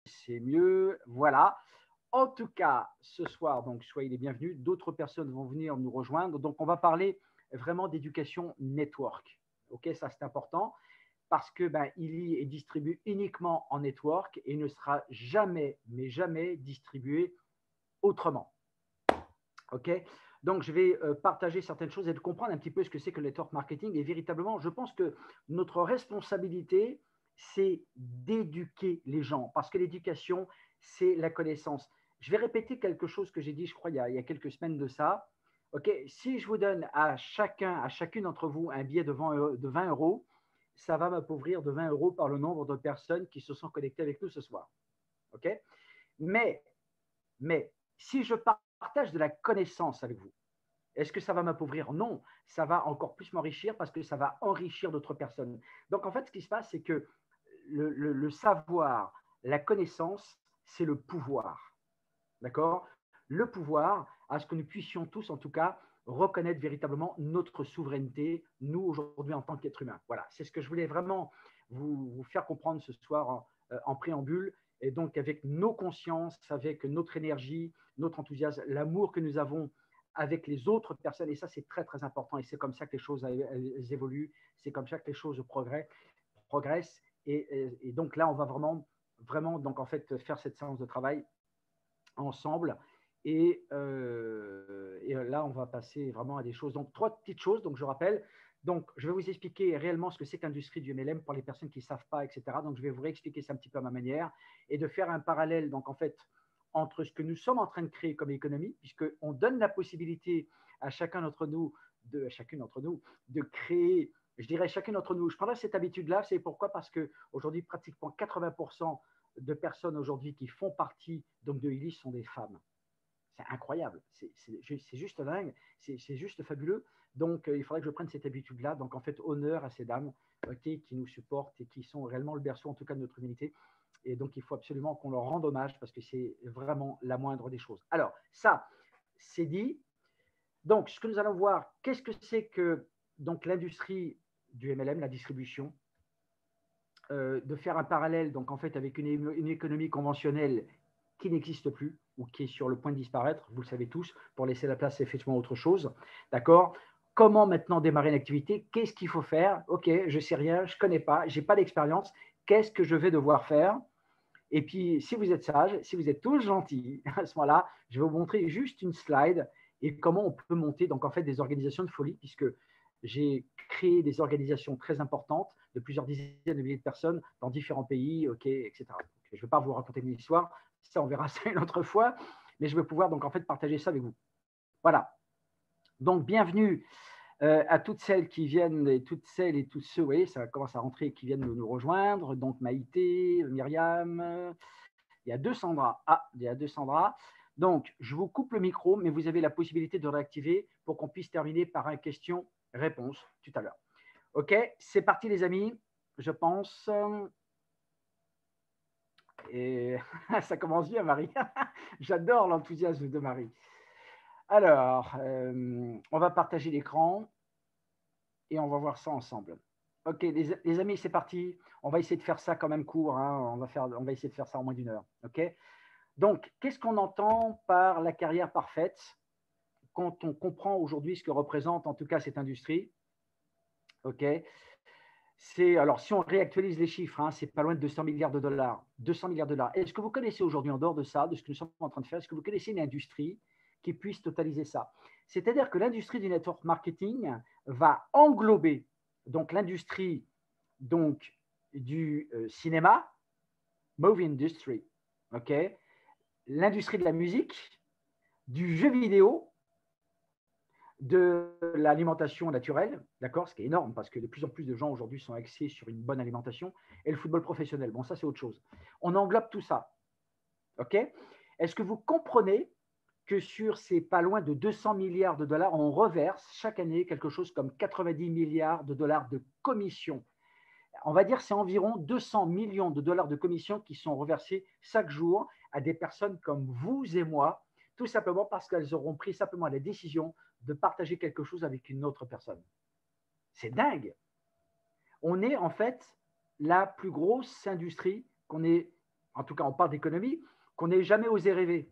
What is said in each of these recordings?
c'est mieux. Voilà. En tout cas, ce soir, donc soyez les bienvenus. D'autres personnes vont venir nous rejoindre. Donc, on va parler vraiment d'éducation network. OK, ça c'est important parce que il est distribué uniquement en network et ne sera jamais, mais jamais distribué autrement. OK, donc je vais partager certaines choses et de comprendre un petit peu ce que c'est que le network marketing. Et véritablement, je pense que notre responsabilité, c'est d'éduquer les gens parce que l'éducation, c'est la connaissance. Je vais répéter quelque chose que j'ai dit, je crois, il y a quelques semaines de ça. OK, si je vous donne à chacune d'entre vous un billet de 20 euros, ça va m'appauvrir de 20 euros par le nombre de personnes qui se sont connectées avec nous ce soir. OK, mais, mais si je partage de la connaissance avec vous, est-ce que ça va m'appauvrir? Non, ça va encore plus m'enrichir parce que ça va enrichir d'autres personnes. Donc, en fait, ce qui se passe, c'est que le savoir, la connaissance, c'est le pouvoir. D'accord? Le pouvoir à ce que nous puissions tous, en tout cas, reconnaître véritablement notre souveraineté, nous, aujourd'hui, en tant qu'êtres humains. Voilà, c'est ce que je voulais vraiment vous faire comprendre ce soir en préambule. Et donc, avec nos consciences, avec notre énergie, notre enthousiasme, l'amour que nous avons avec les autres personnes. Et ça, c'est très, très important. Et c'est comme ça que les choses elles évoluent. C'est comme ça que les choses progressent. Et donc là, on va vraiment donc, en fait, faire cette séance de travail ensemble. Et là, on va passer vraiment à des choses. Donc, trois petites choses. Donc, je rappelle. Donc, je vais vous expliquer réellement ce que c'est que l'industrie du MLM pour les personnes qui ne savent pas, etc. Donc, je vais vous réexpliquer ça un petit peu à ma manière et de faire un parallèle, donc, en fait, entre ce que nous sommes en train de créer comme économie, puisqu'on donne la possibilité à chacune d'entre nous de créer, je dirais chacun d'entre nous. Je prendrai cette habitude-là, c'est pourquoi? Parce qu'aujourd'hui, pratiquement 80% de personnes aujourd'hui qui font partie donc, de Illich sont des femmes. C'est incroyable, c'est juste dingue, c'est juste fabuleux. Donc, il faudrait que je prenne cette habitude-là. Donc, en fait, honneur à ces dames qui nous supportent et qui sont réellement le berceau, en tout cas, de notre humanité. Et donc, il faut absolument qu'on leur rende hommage parce que c'est vraiment la moindre des choses. Alors, ça, c'est dit. Donc, ce que nous allons voir, qu'est-ce que c'est que donc l'industrie du MLM, la distribution, de faire un parallèle donc en fait avec une économie conventionnelle qui n'existe plus ou qui est sur le point de disparaître, vous le savez tous, pour laisser la place effectivement à autre chose. D'accord? Comment maintenant démarrer une activité? Qu'est-ce qu'il faut faire? Ok, je ne sais rien, je ne connais pas, je n'ai pas d'expérience. Qu'est-ce que je vais devoir faire? Et puis, si vous êtes sage, si vous êtes tous gentils, à ce moment-là, je vais vous montrer juste une slide et comment on peut monter donc en fait des organisations de folie, puisque j'ai créé des organisations très importantes de plusieurs dizaines de milliers de personnes dans différents pays, ok, etc. Donc, je ne vais pas vous raconter une histoire, ça on verra ça une autre fois, mais je vais pouvoir donc en fait partager ça avec vous. Voilà. Donc bienvenue à toutes celles qui viennent et toutes celles et tous ceux, vous voyez, ça commence à rentrer, qui viennent nous rejoindre. Donc Maïté, Myriam, il y a deux Sandra. Ah, il y a deux Sandra. Donc, je vous coupe le micro, mais vous avez la possibilité de réactiver pour qu'on puisse terminer par un question-réponse tout à l'heure. OK, c'est parti les amis, je pense. Et ça commence bien, Marie. J'adore l'enthousiasme de Marie. Alors, on va partager l'écran et on va voir ça ensemble. OK, les amis, c'est parti. On va essayer de faire ça quand même court. Hein. On va essayer de faire ça en moins d'une heure. OK. Donc, qu'est-ce qu'on entend par la carrière parfaite quand on comprend aujourd'hui ce que représente en tout cas cette industrie? OK. Alors, si on réactualise les chiffres, hein, c'est pas loin de 200 milliards de dollars. 200 milliards de dollars. Est-ce que vous connaissez aujourd'hui, en dehors de ça, de ce que nous sommes en train de faire, est-ce que vous connaissez une industrie qui puisse totaliser ça? C'est-à-dire que l'industrie du network marketing va englober donc l'industrie donc du cinéma, movie industry, ok, l'industrie de la musique, du jeu vidéo, de l'alimentation naturelle, d'accord, ce qui est énorme parce que de plus en plus de gens aujourd'hui sont axés sur une bonne alimentation, et le football professionnel. Bon, ça, c'est autre chose. On englobe tout ça. OK? Est-ce que vous comprenez que sur ces pas loin de 200 milliards de dollars, on reverse chaque année quelque chose comme 90 milliards de dollars de commissions? On va dire que c'est environ 200 millions de dollars de commissions qui sont reversés chaque jour à des personnes comme vous et moi, tout simplement parce qu'elles auront pris simplement la décision de partager quelque chose avec une autre personne. C'est dingue. On est en fait la plus grosse industrie qu'on ait en tout cas on parle d'économie, qu'on n'ait jamais osé rêver.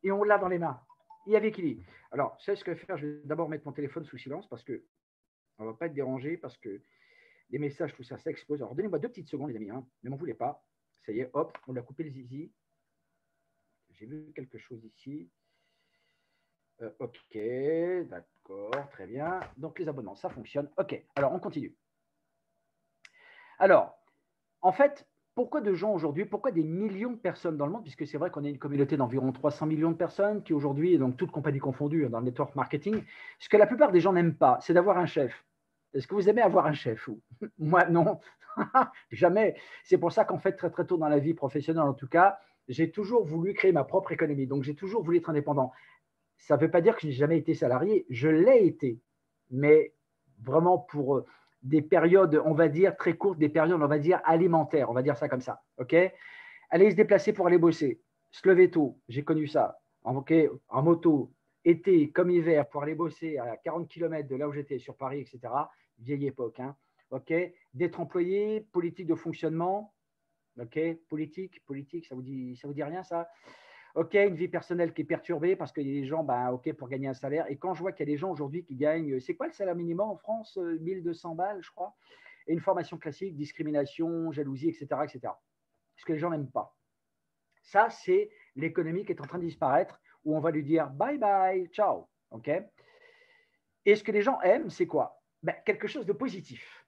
Et on l'a dans les mains. Et avec qui? Alors, c'est ce que je vais faire. Je vais d'abord mettre mon téléphone sous silence parce que on ne va pas être dérangé, parce que les messages, tout ça, ça explose. Alors, donnez-moi 2 petites secondes, les amis. Hein. Ne m'en voulez pas. Ça y est, hop, on a coupé le zizi. J'ai vu quelque chose ici. OK, d'accord, très bien. Donc, les abonnements, ça fonctionne. OK, alors on continue. Alors, en fait, pourquoi de gens aujourd'hui, pourquoi des millions de personnes dans le monde, puisque c'est vrai qu'on est une communauté d'environ 300 millions de personnes qui aujourd'hui, donc toutes compagnies confondues dans le network marketing, ce que la plupart des gens n'aiment pas, c'est d'avoir un chef. Est-ce que vous aimez avoir un chef? Moi, non, jamais. C'est pour ça qu'en fait, très très tôt dans la vie professionnelle, en tout cas, j'ai toujours voulu créer ma propre économie. Donc, j'ai toujours voulu être indépendant. Ça ne veut pas dire que je n'ai jamais été salarié. Je l'ai été, mais vraiment pour des périodes, on va dire, très courtes, des périodes, on va dire, alimentaires, on va dire ça comme ça. OK? Aller se déplacer pour aller bosser, se lever tôt, j'ai connu ça. Okay, en moto, été comme hiver, pour aller bosser à 40 km de là où j'étais, sur Paris, etc. Vieille époque. Hein? OK? D'être employé, politique de fonctionnement. OK? Politique, ça vous dit rien, ça? OK, une vie personnelle qui est perturbée parce qu'il y a des gens, ben, OK, pour gagner un salaire. Et quand je vois qu'il y a des gens aujourd'hui qui gagnent, c'est quoi le salaire minimum en France? 1200 balles, je crois. Et une formation classique, discrimination, jalousie, etc., etc. Ce que les gens n'aiment pas. Ça, c'est l'économie qui est en train de disparaître, où on va lui dire bye bye, ciao. OK? Et ce que les gens aiment, c'est quoi? Ben, quelque chose de positif.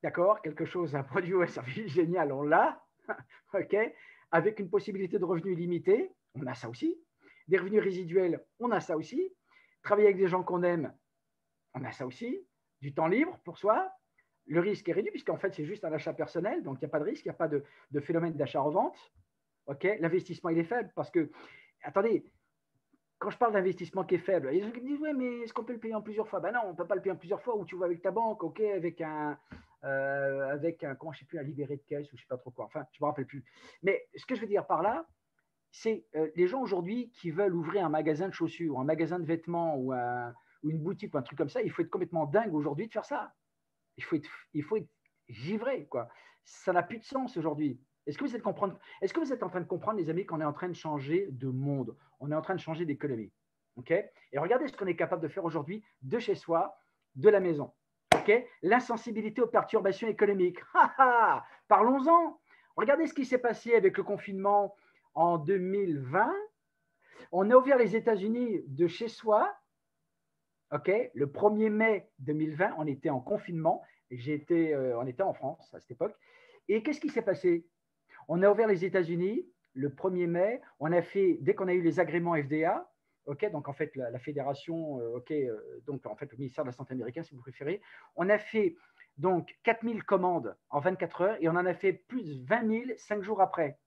D'accord? Quelque chose, un produit ou un service génial, on l'a. OK? Avec une possibilité de revenus illimités, on a ça aussi. Des revenus résiduels, on a ça aussi. Travailler avec des gens qu'on aime, on a ça aussi. Du temps libre pour soi. Le risque est réduit puisqu'en fait, c'est juste un achat personnel, donc il n'y a pas de risque, il n'y a pas de phénomène d'achat-revente. Okay, l'investissement, il est faible parce que, attendez, quand je parle d'investissement qui est faible, il y a des gens qui me disent, ouais, mais est-ce qu'on peut le payer en plusieurs fois? Ben non, on ne peut pas le payer en plusieurs fois, ou tu vas avec ta banque, OK, avec un comment je sais plus, un libéré de caisse, ou je ne sais pas trop quoi, enfin, je ne me rappelle plus. Mais ce que je veux dire par là, c'est les gens aujourd'hui qui veulent ouvrir un magasin de chaussures, ou un magasin de vêtements, ou une boutique, ou un truc comme ça, il faut être complètement dingue aujourd'hui de faire ça. Il faut être givré, quoi. Ça n'a plus de sens aujourd'hui. Est-ce que vous êtes en train de comprendre, les amis, qu'on est en train de changer de monde? On est en train de changer d'économie. Okay, et regardez ce qu'on est capable de faire aujourd'hui de chez soi, de la maison. Okay, l'insensibilité aux perturbations économiques. Parlons-en. Regardez ce qui s'est passé avec le confinement en 2020. On a ouvert les États-Unis de chez soi. Okay, le 1er mai 2020, on était en confinement. On était en France à cette époque. Et qu'est-ce qui s'est passé? On a ouvert les États-Unis le 1er mai. On a fait, dès qu'on a eu les agréments FDA, okay, donc en fait la fédération, donc en fait le ministère de la Santé américain, si vous préférez, on a fait donc 4000 commandes en 24 heures et on en a fait plus de 20 000 5 jours après.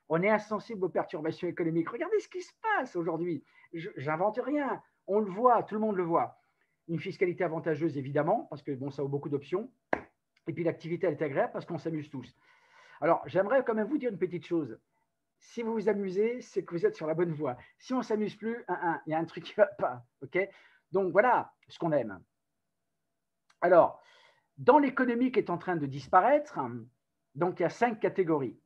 On est insensible aux perturbations économiques. Regardez ce qui se passe aujourd'hui. J'invente rien. On le voit, tout le monde le voit. Une fiscalité avantageuse, évidemment, parce que bon, ça a beaucoup d'options. Et puis l'activité, elle est agréable parce qu'on s'amuse tous. Alors, j'aimerais quand même vous dire une petite chose. Si vous vous amusez, c'est que vous êtes sur la bonne voie. Si on ne s'amuse plus, il y a un truc qui ne va pas. Okay, donc, voilà ce qu'on aime. Alors, dans l'économie qui est en train de disparaître, donc il y a 5 catégories.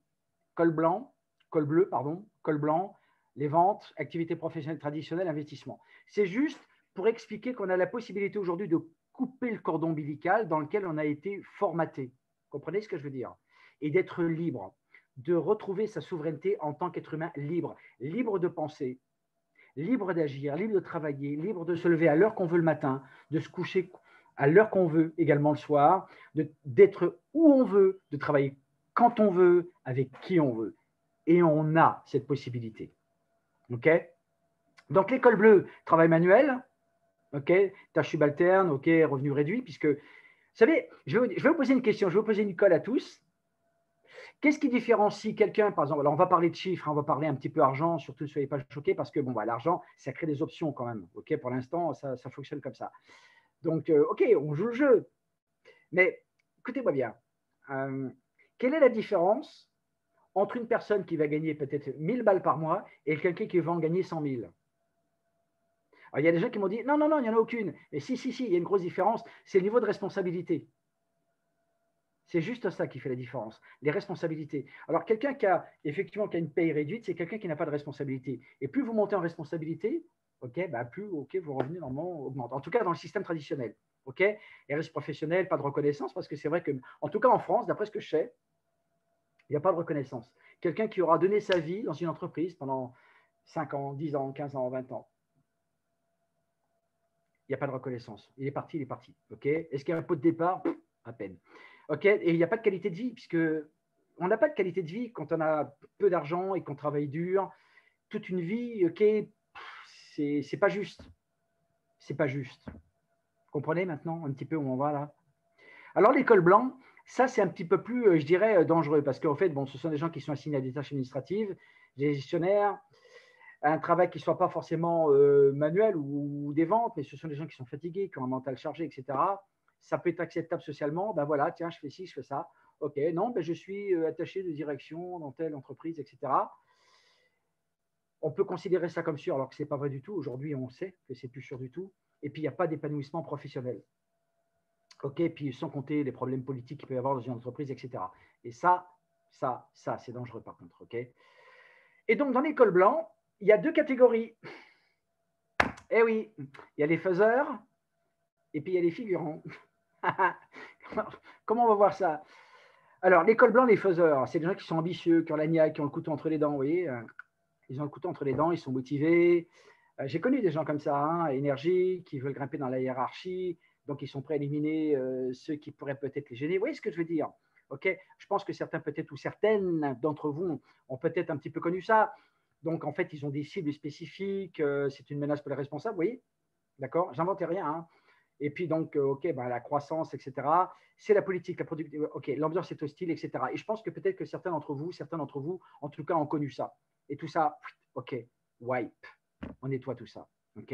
Col bleu, col blanc, les ventes, activités professionnelles traditionnelles, investissement. C'est juste pour expliquer qu'on a la possibilité aujourd'hui de couper le cordon ombilical dans lequel on a été formaté. Vous comprenez ce que je veux dire? Et d'être libre, de retrouver sa souveraineté en tant qu'être humain libre, libre de penser, libre d'agir, libre de travailler, libre de se lever à l'heure qu'on veut le matin, de se coucher à l'heure qu'on veut également le soir, d'être où on veut, de travailler quand on veut, avec qui on veut. Et on a cette possibilité. OK? Donc, l'école bleue, travail manuel, OK, tâches subalternes, OK, revenus réduits, puisque, vous savez, je vais vous poser une question, je vais vous poser une colle à tous. Qu'est-ce qui différencie quelqu'un, par exemple, alors on va parler de chiffres, on va parler un petit peu argent, surtout ne soyez pas choqués, parce que bon, l'argent, ça crée des options quand même. OK, pour l'instant, ça fonctionne comme ça. Donc, OK, on joue le jeu. Mais écoutez-moi bien. Quelle est la différence entre une personne qui va gagner peut-être 1000 balles par mois et quelqu'un qui va en gagner 100 000? Alors, il y a des gens qui m'ont dit non, il n'y en a aucune. Mais si, il y a une grosse différence, c'est le niveau de responsabilité. C'est juste ça qui fait la différence, les responsabilités. Alors, quelqu'un qui a effectivement qui a une paye réduite, c'est quelqu'un qui n'a pas de responsabilité. Et plus vous montez en responsabilité, ok, bah plus ok, vos revenus normalement augmentent. En tout cas, dans le système traditionnel, ok. Et risque professionnel, pas de reconnaissance, parce que c'est vrai que, en tout cas en France, d'après ce que je sais, il n'y a pas de reconnaissance. Quelqu'un qui aura donné sa vie dans une entreprise pendant 5 ans, 10 ans, 15 ans, 20 ans, il n'y a pas de reconnaissance. Il est parti, il est parti. Ok. Est-ce qu'il y a un pot de départ? À peine. Ok. Et il n'y a pas de qualité de vie, puisque on n'a pas de qualité de vie quand on a peu d'argent et qu'on travaille dur. Toute une vie, ok, c'est pas juste. C'est pas juste. Vous comprenez maintenant un petit peu où on va là? Alors, l'école blanc, ça, c'est un petit peu plus, je dirais, dangereux, parce qu'en fait, bon, ce sont des gens qui sont assignés à des tâches administratives, des gestionnaires, un travail qui ne soit pas forcément manuel ou des ventes, mais ce sont des gens qui sont fatigués, qui ont un mental chargé, etc. Ça peut être acceptable socialement. Ben voilà, tiens, je fais ci, je fais ça. OK, non, ben je suis attaché de direction dans telle entreprise, etc. On peut considérer ça comme sûr, alors que ce n'est pas vrai du tout. Aujourd'hui, on sait que c'est plus sûr du tout. Et puis, il n'y a pas d'épanouissement professionnel. OK, puis sans compter les problèmes politiques qu'il peut y avoir dans une entreprise, etc. Et ça, c'est dangereux par contre. OK. Et donc, dans l'école blanc, il y a deux catégories. Eh oui, il y a les faiseurs et puis il y a les figurants. Comment on va voir ça? Alors, l'école blanc, les faiseurs, c'est des gens qui sont ambitieux, qui ont la niaque, qui ont le couteau entre les dents, vous voyez. Ils ont le couteau entre les dents, ils sont motivés. J'ai connu des gens comme ça, hein, énergiques, qui veulent grimper dans la hiérarchie, donc ils sont prêts à éliminer ceux qui pourraient peut-être les gêner. Vous voyez ce que je veux dire? Ok. Je pense que certains peut-être ou certaines d'entre vous ont peut-être un petit peu connu ça. Donc, en fait, ils ont des cibles spécifiques. C'est une menace pour les responsables, vous voyez? D'accord? J'invente rien. Hein. Et puis, donc, OK, ben, la croissance, etc. C'est la politique, la productivité. OK, l'ambiance est hostile, etc. Et je pense que peut-être que certains d'entre vous, en tout cas, ont connu ça. Et tout ça, OK, wipe. On nettoie tout ça. OK?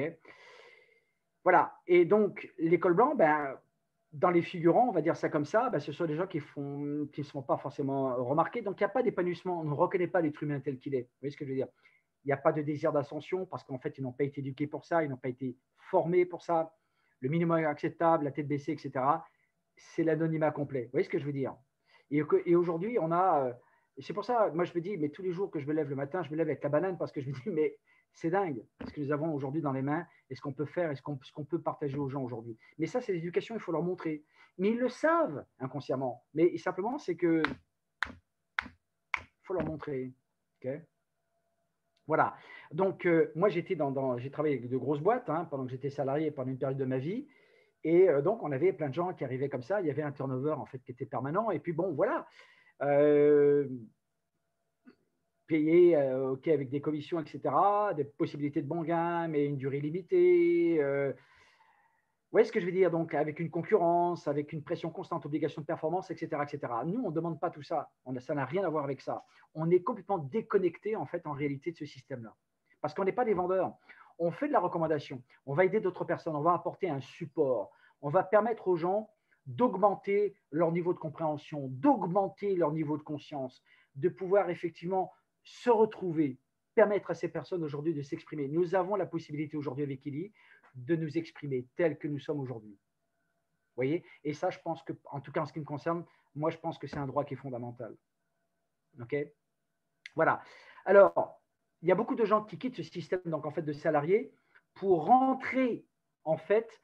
Voilà. Et donc, l'école blanc, ben, dans les figurants, on va dire ça comme ça, ben, ce sont des gens qui ne sont pas forcément remarqués. Donc, il n'y a pas d'épanouissement. On ne reconnaît pas l'être humain tel qu'il est. Vous voyez ce que je veux dire? Il n'y a pas de désir d'ascension parce qu'en fait, ils n'ont pas été éduqués pour ça, ils n'ont pas été formés pour ça. Le minimum acceptable, la tête baissée, etc., c'est l'anonymat complet. Vous voyez ce que je veux dire? Et aujourd'hui, on a. C'est pour ça, moi, je me dis, mais tous les jours que je me lève le matin, je me lève avec la banane parce que je me dis, mais c'est dingue ce que nous avons aujourd'hui dans les mains et ce qu'on peut faire et ce qu'on peut partager aux gens aujourd'hui. Mais ça, c'est l'éducation, il faut leur montrer. Mais ils le savent inconsciemment. Mais simplement, c'est que faut leur montrer. Okay. Voilà. Donc, moi, j'ai travaillé avec de grosses boîtes hein, pendant que j'étais salarié pendant une période de ma vie. Et donc, on avait plein de gens qui arrivaient comme ça. Il y avait un turnover en fait qui était permanent. Et puis, bon, voilà. Payé ok, avec des commissions, etc., des possibilités de bon gain, mais une durée limitée. Vous voyez ce que je veux dire? Donc, avec une concurrence, avec une pression constante, obligation de performance, etc. etc. Nous, on ne demande pas tout ça. Ça n'a rien à voir avec ça. On est complètement déconnecté, en fait, en réalité, de ce système-là. Parce qu'on n'est pas des vendeurs. On fait de la recommandation. On va aider d'autres personnes. On va apporter un support. On va permettre aux gens d'augmenter leur niveau de compréhension, d'augmenter leur niveau de conscience, de pouvoir effectivement se retrouver, permettre à ces personnes aujourd'hui de s'exprimer. Nous avons la possibilité aujourd'hui avec Eli de nous exprimer tels que nous sommes aujourd'hui. Vous voyez? Et ça, je pense que, en tout cas en ce qui me concerne, moi, je pense que c'est un droit qui est fondamental. OK? Voilà. Alors, il y a beaucoup de gens qui quittent ce système donc, en fait, de salariés pour rentrer en fait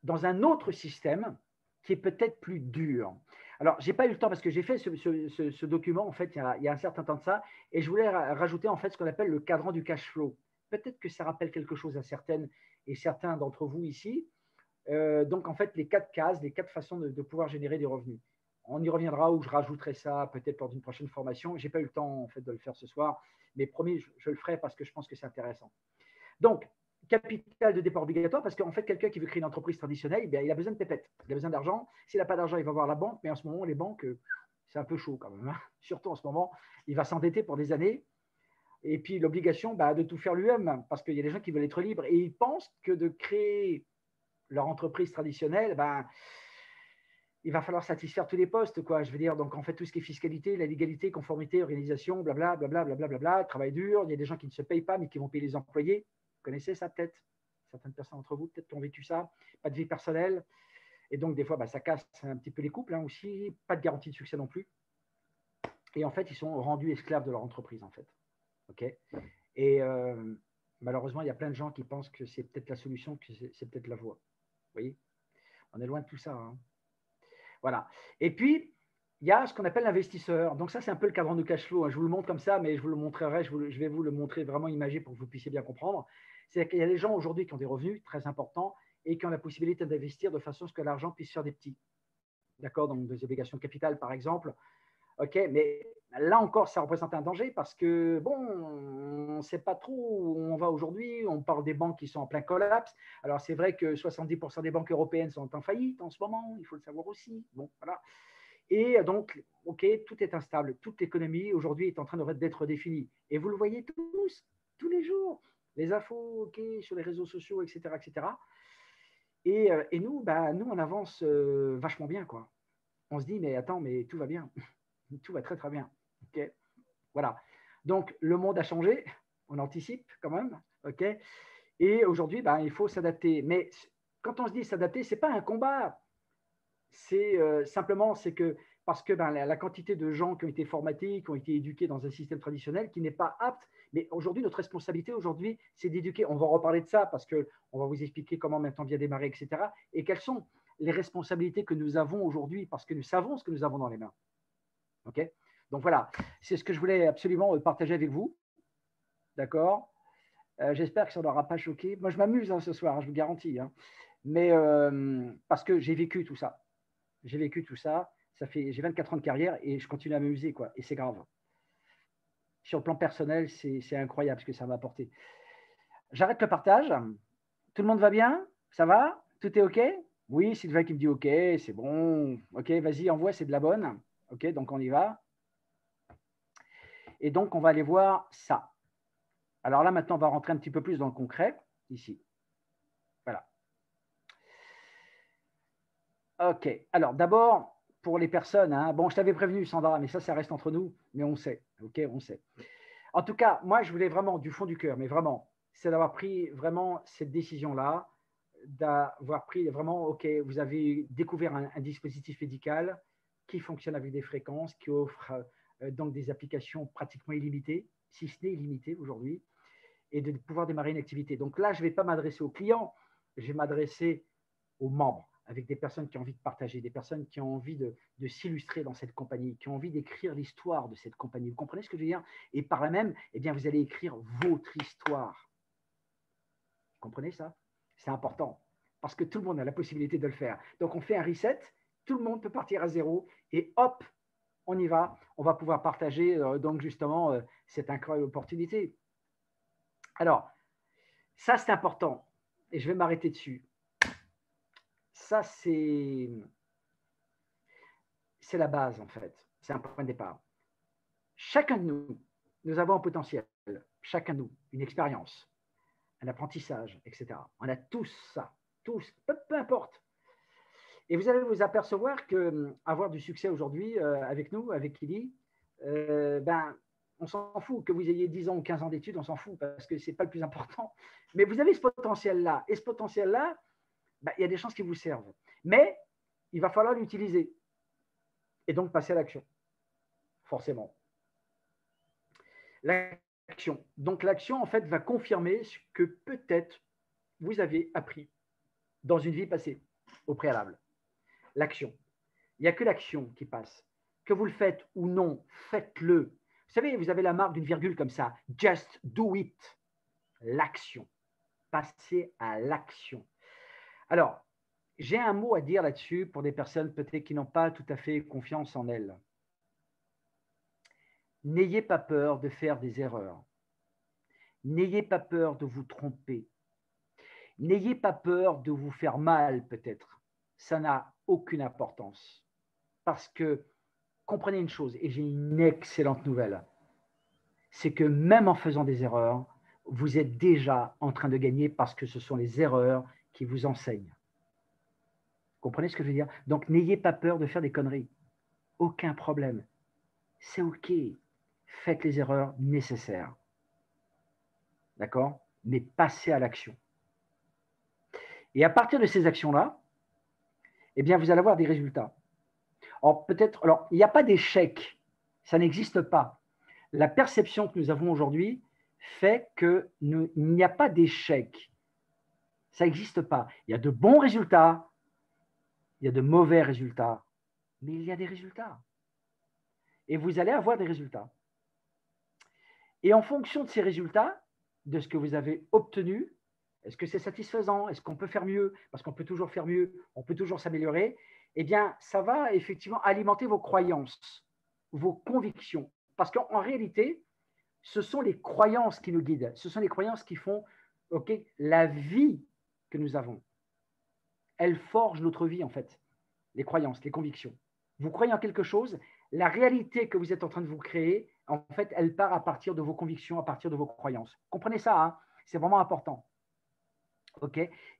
dans un autre système qui est peut-être plus dur. Alors, je n'ai pas eu le temps parce que j'ai fait ce document en fait il y a un certain temps de ça et je voulais rajouter en fait ce qu'on appelle le cadran du cash flow. Peut-être que ça rappelle quelque chose à certaines et certains d'entre vous ici. Donc, en fait, les 4 cases, les 4 façons de pouvoir générer des revenus. On y reviendra ou je rajouterai ça peut-être lors d'une prochaine formation. Je n'ai pas eu le temps en fait de le faire ce soir, mais promis, je le ferai parce que je pense que c'est intéressant. Donc, capital de départ obligatoire parce qu'en fait, quelqu'un qui veut créer une entreprise traditionnelle, il a besoin de pépettes, il a besoin d'argent. S'il n'a pas d'argent, il va voir la banque, mais en ce moment, les banques, c'est un peu chaud quand même. Hein. Surtout en ce moment, il va s'endetter pour des années. Et puis l'obligation de tout faire lui-même parce qu'il y a des gens qui veulent être libres et ils pensent que de créer leur entreprise traditionnelle, il va falloir satisfaire tous les postes, quoi. Je veux dire, donc en fait, tout ce qui est fiscalité, la légalité, conformité, organisation, blabla, blabla, blabla, blabla, travail dur. Il y a des gens qui ne se payent pas, mais qui vont payer les employés. Vous connaissez ça peut-être? Certaines personnes d'entre vous peut-être ont vécu ça. Pas de vie personnelle. Et donc, des fois, bah, ça casse un petit peu les couples hein, aussi. Pas de garantie de succès non plus. Et en fait, ils sont rendus esclaves de leur entreprise, en fait. OK. Et malheureusement, il y a plein de gens qui pensent que c'est peut-être la solution, que c'est peut-être la voie. Vous voyez, on est loin de tout ça. Hein. Voilà. Et puis, il y a ce qu'on appelle l'investisseur. Donc ça, c'est un peu le cadran de cash flow. Je vous le montre comme ça, mais je vous le montrerai, je vais vous le montrer vraiment imagé pour que vous puissiez bien comprendre. C'est qu'il y a des gens aujourd'hui qui ont des revenus très importants et qui ont la possibilité d'investir de façon à ce que l'argent puisse faire des petits. D'accord? Donc des obligations de capital, par exemple. OK, mais là encore, ça représente un danger parce que, bon, on ne sait pas trop où on va aujourd'hui. On parle des banques qui sont en plein collapse. Alors, c'est vrai que 70% des banques européennes sont en faillite en ce moment, il faut le savoir aussi. Bon, voilà. Et donc, OK, tout est instable. Toute l'économie aujourd'hui est en train d'être définie. Et vous le voyez tous les jours. Les infos, OK, sur les réseaux sociaux, etc., etc. Et nous, bah, nous, on avance vachement bien, quoi. On se dit, mais attends, mais tout va bien. Tout va très, très bien. OK. Voilà. Donc, le monde a changé. On anticipe quand même. OK. Et aujourd'hui, ben, il faut s'adapter. Mais quand on se dit s'adapter, ce n'est pas un combat. C'est simplement, c'est que parce que ben, la quantité de gens qui ont été formatés, qui ont été éduqués dans un système traditionnel qui n'est pas apte. Mais aujourd'hui, notre responsabilité, aujourd'hui, c'est d'éduquer. On va en reparler de ça parce qu'on va vous expliquer comment maintenant bien démarrer, etc. Et quelles sont les responsabilités que nous avons aujourd'hui parce que nous savons ce que nous avons dans les mains. OK. Donc voilà, c'est ce que je voulais absolument partager avec vous. D'accord. J'espère que ça n'aura pas choqué. Moi, je m'amuse hein, ce soir, je vous garantis. Hein. Mais parce que j'ai vécu tout ça. J'ai vécu tout ça. J'ai 24 ans de carrière et je continue à m'amuser, quoi. Et c'est grave. Sur le plan personnel, c'est incroyable ce que ça m'a apporté. J'arrête le partage. Tout le monde va bien? Ça va? Tout est OK? Oui, Sylvain qui me dit OK, c'est bon. OK, vas-y, envoie, c'est de la bonne. OK, donc on y va. Et donc, on va aller voir ça. Alors là, maintenant, on va rentrer un petit peu plus dans le concret, ici. Voilà. OK. Alors, d'abord, pour les personnes, hein, bon, je t'avais prévenu, Sandra, mais ça reste entre nous, mais on sait. OK, on sait. En tout cas, moi, je voulais vraiment, du fond du cœur, mais vraiment, c'est d'avoir pris vraiment cette décision-là, d'avoir pris vraiment, OK, vous avez découvert un dispositif médical qui fonctionne avec des fréquences, qui offre donc des applications pratiquement illimitées, si ce n'est illimitées aujourd'hui, et de pouvoir démarrer une activité. Donc là, je ne vais pas m'adresser aux clients, je vais m'adresser aux membres, avec des personnes qui ont envie de partager, des personnes qui ont envie de s'illustrer dans cette compagnie, qui ont envie d'écrire l'histoire de cette compagnie. Vous comprenez ce que je veux dire? Et par là même, eh bien, vous allez écrire votre histoire. Vous comprenez ça? C'est important, parce que tout le monde a la possibilité de le faire. Donc, on fait un reset, tout le monde peut partir à zéro, et hop, on y va. On va pouvoir partager donc justement cette incroyable opportunité. Alors, ça, c'est important, et je vais m'arrêter dessus. Ça, c'est la base, en fait. C'est un point de départ. Chacun de nous, nous avons un potentiel. Chacun de nous, une expérience, un apprentissage, etc. On a tous ça, tous, peu importe. Et vous allez vous apercevoir qu'avoir du succès aujourd'hui avec nous, avec Kili, ben, on s'en fout. Que vous ayez 10 ans ou 15 ans d'études, on s'en fout parce que ce n'est pas le plus important. Mais vous avez ce potentiel-là. Et ce potentiel-là, ben, il y a des chances qui vous servent. Mais il va falloir l'utiliser. Et donc passer à l'action. Forcément. L'action. Donc l'action, en fait, va confirmer ce que peut-être vous avez appris dans une vie passée, au préalable. L'action. Il n'y a que l'action qui passe. Que vous le faites ou non, faites-le. Vous savez, vous avez la marque d'une virgule comme ça. Just do it. L'action. Passez à l'action. Alors, j'ai un mot à dire là-dessus pour des personnes peut-être qui n'ont pas tout à fait confiance en elles. N'ayez pas peur de faire des erreurs. N'ayez pas peur de vous tromper. N'ayez pas peur de vous faire mal peut-être. Ça n'a aucune importance. Parce que, comprenez une chose, et j'ai une excellente nouvelle, c'est que même en faisant des erreurs, vous êtes déjà en train de gagner parce que ce sont les erreurs qui vous enseignent. Vous comprenez ce que je veux dire? Donc, n'ayez pas peur de faire des conneries. Aucun problème. C'est OK. Faites les erreurs nécessaires. D'accord? Mais passez à l'action. Et à partir de ces actions-là, eh bien, vous allez avoir des résultats. Alors, peut-être, alors, il n'y a pas d'échec, ça n'existe pas. La perception que nous avons aujourd'hui fait qu'il n'y a pas d'échec. Ça n'existe pas. Il y a de bons résultats, il y a de mauvais résultats, mais il y a des résultats. Et vous allez avoir des résultats. Et en fonction de ces résultats, de ce que vous avez obtenu, est-ce que c'est satisfaisant? Est-ce qu'on peut faire mieux? Parce qu'on peut toujours faire mieux, on peut toujours s'améliorer. Eh bien, ça va effectivement alimenter vos croyances, vos convictions. Parce qu'en réalité, ce sont les croyances qui nous guident. Ce sont les croyances qui font la vie que nous avons. Elles forgent notre vie, en fait. Les croyances, les convictions. Vous croyez en quelque chose, la réalité que vous êtes en train de vous créer, en fait, elle part à partir de vos convictions, à partir de vos croyances. Comprenez ça, hein? C'est vraiment important.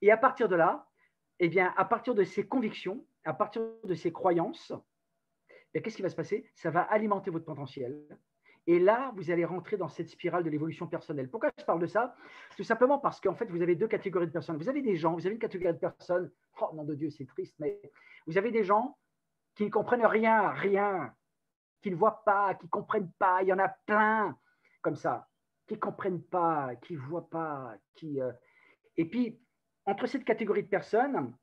Et à partir de là, eh bien, à partir de ces convictions, à partir de ces croyances, qu'est-ce qui va se passer? Ça va alimenter votre potentiel. Et là, vous allez rentrer dans cette spirale de l'évolution personnelle. Pourquoi je parle de ça? Tout simplement parce qu'en fait, vous avez deux catégories de personnes. Vous avez des gens, vous avez une catégorie de personnes, oh nom de Dieu, c'est triste, mais vous avez des gens qui ne comprennent rien, qui ne voient pas, qui ne comprennent pas. Il y en a plein comme ça, qui ne comprennent pas, qui ne voient pas. Et puis, entre cette catégorie de personnes,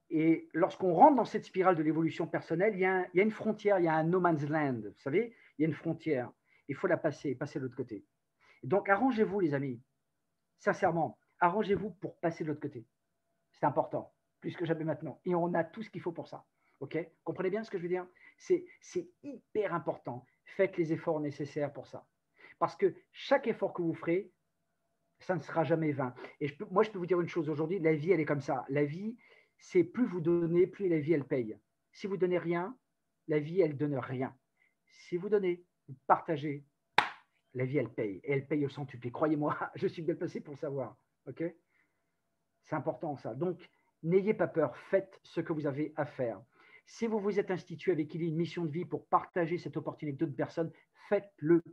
et lorsqu'on rentre dans cette spirale de l'évolution personnelle, il y a une frontière, il y a un no man's land. Vous savez, il y a une frontière. Il faut la passer de l'autre côté. Donc, arrangez-vous, les amis. Sincèrement, arrangez-vous pour passer de l'autre côté. C'est important, plus que jamais maintenant. Et on a tout ce qu'il faut pour ça. Comprenez bien ce que je veux dire? C'est hyper important. Faites les efforts nécessaires pour ça. Parce que chaque effort que vous ferez, ça ne sera jamais vain. Et moi, je peux vous dire une chose aujourd'hui, la vie, elle est comme ça. La vie, c'est plus vous donnez, plus la vie, elle paye. Si vous donnez rien, la vie, elle donne rien. Si vous donnez, vous partagez, la vie, elle paye. Et elle paye au centuple. Croyez-moi, je suis bien placé pour savoir. C'est important, ça. Donc, n'ayez pas peur. Faites ce que vous avez à faire. Si vous vous êtes institué avec une mission de vie pour partager cette opportunité avec d'autres personnes, faites-le.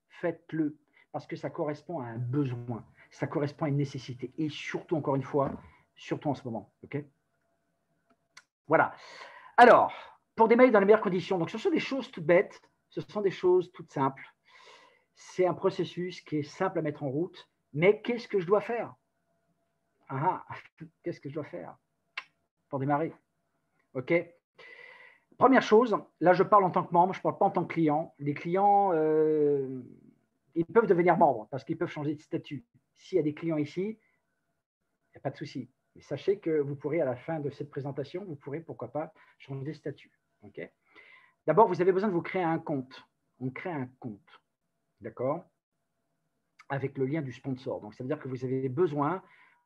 Faites-le. Parce que ça correspond à un besoin. Ça correspond à une nécessité. Et surtout, encore une fois, surtout en ce moment. Voilà. Alors, pour démarrer dans les meilleures conditions, donc ce sont des choses toutes bêtes, ce sont des choses toutes simples. C'est un processus qui est simple à mettre en route, mais qu'est-ce que je dois faire? Qu'est-ce que je dois faire pour démarrer? Première chose, là je parle en tant que membre, je ne parle pas en tant que client. Les clients, ils peuvent devenir membres parce qu'ils peuvent changer de statut. S'il y a des clients ici, il n'y a pas de souci. Mais sachez que vous pourrez, à la fin de cette présentation, vous pourrez, pourquoi pas, changer de statut. D'abord, vous avez besoin de vous créer un compte. On crée un compte, d'accord, avec le lien du sponsor. Donc, ça veut dire que vous avez besoin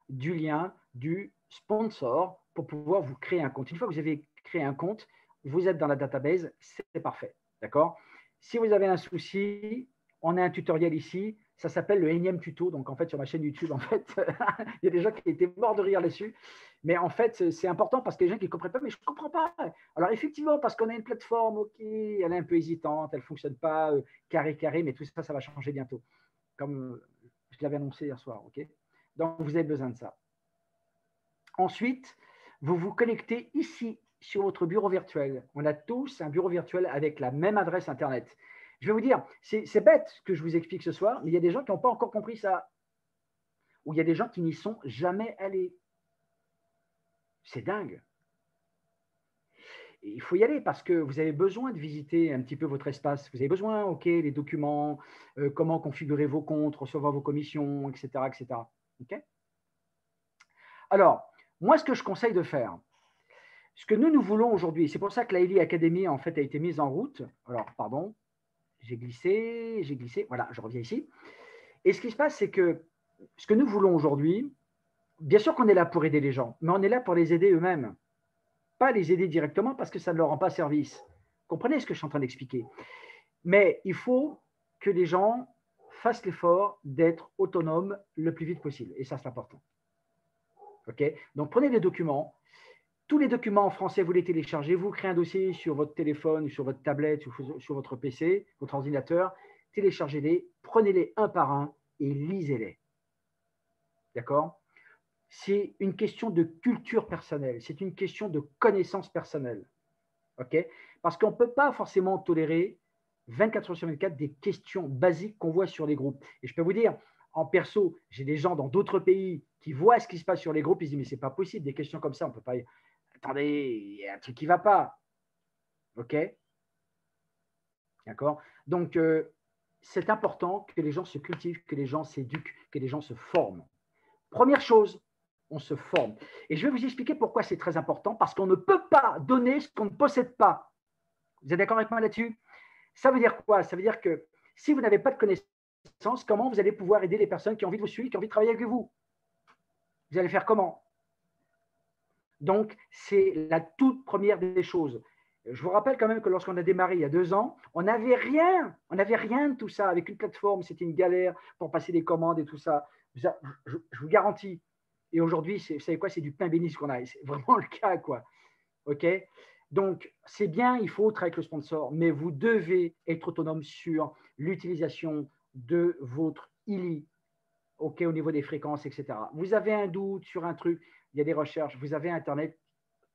du lien du sponsor pour pouvoir vous créer un compte. Une fois que vous avez créé un compte, vous êtes dans la database, c'est parfait, d'accord? Si vous avez un souci, on a un tutoriel ici, ça s'appelle le énième tuto. Donc, en fait, sur ma chaîne YouTube, en fait, il y a des gens qui étaient morts de rire là-dessus. Mais en fait, c'est important parce qu'il y a des gens qui ne comprennent pas, mais je ne comprends pas. Alors, effectivement, parce qu'on a une plateforme, OK, elle est un peu hésitante, elle ne fonctionne pas carré, mais tout ça, ça va changer bientôt. Comme je l'avais annoncé hier soir, OK? Donc, vous avez besoin de ça. Ensuite, vous vous connectez ici sur votre bureau virtuel. On a tous un bureau virtuel avec la même adresse Internet. Je vais vous dire, c'est bête ce que je vous explique ce soir, mais il y a des gens qui n'ont pas encore compris ça. Ou il y a des gens qui n'y sont jamais allés. C'est dingue. Et il faut y aller parce que vous avez besoin de visiter un petit peu votre espace. Vous avez besoin, OK, les documents, comment configurer vos comptes, recevoir vos commissions, etc. etc. OK? Alors, moi, ce que je conseille de faire, ce que nous voulons aujourd'hui, c'est pour ça que la Eli Academy, en fait, a été mise en route. Alors, pardon, j'ai glissé, voilà, je reviens ici. Et ce qui se passe, c'est que ce que nous voulons aujourd'hui, bien sûr qu'on est là pour aider les gens, mais on est là pour les aider eux-mêmes. Pas les aider directement parce que ça ne leur rend pas service. Comprenez ce que je suis en train d'expliquer. Mais il faut que les gens fassent l'effort d'être autonomes le plus vite possible. Et ça, c'est important. Donc, prenez les documents. Tous les documents en français, vous les téléchargez. Vous créez un dossier sur votre téléphone, sur votre tablette, ou sur votre PC, votre ordinateur. Téléchargez-les, prenez-les un par un et lisez-les. D'accord? c'est une question de culture personnelle, c'est une question de connaissance personnelle. Okay, parce qu'on ne peut pas forcément tolérer 24 heures sur 24 des questions basiques qu'on voit sur les groupes. Et je peux vous dire, en perso, j'ai des gens dans d'autres pays qui voient ce qui se passe sur les groupes, ils se disent, mais ce n'est pas possible, des questions comme ça, on ne peut pas… Attendez, il y a un truc qui ne va pas. OK? D'accord? Donc, c'est important que les gens se cultivent, que les gens s'éduquent, que les gens se forment. Première chose, on se forme. Et je vais vous expliquer pourquoi c'est très important, parce qu'on ne peut pas donner ce qu'on ne possède pas. Vous êtes d'accord avec moi là-dessus? Ça veut dire quoi? Ça veut dire que si vous n'avez pas de connaissances, comment vous allez pouvoir aider les personnes qui ont envie de vous suivre, qui ont envie de travailler avec vous? Vous allez faire comment? Donc, c'est la toute première des choses. Je vous rappelle quand même que lorsqu'on a démarré il y a 2 ans, on n'avait rien de tout ça. Avec une plateforme, c'était une galère pour passer des commandes et tout ça. Je vous garantis. Et aujourd'hui, vous savez quoi? C'est du pain béni ce qu'on a. C'est vraiment le cas, quoi. OK? Donc, c'est bien, il faut travailler avec le sponsor, mais vous devez être autonome sur l'utilisation de votre ILI, OK, au niveau des fréquences, etc. Vous avez un doute sur un truc, il y a des recherches, vous avez Internet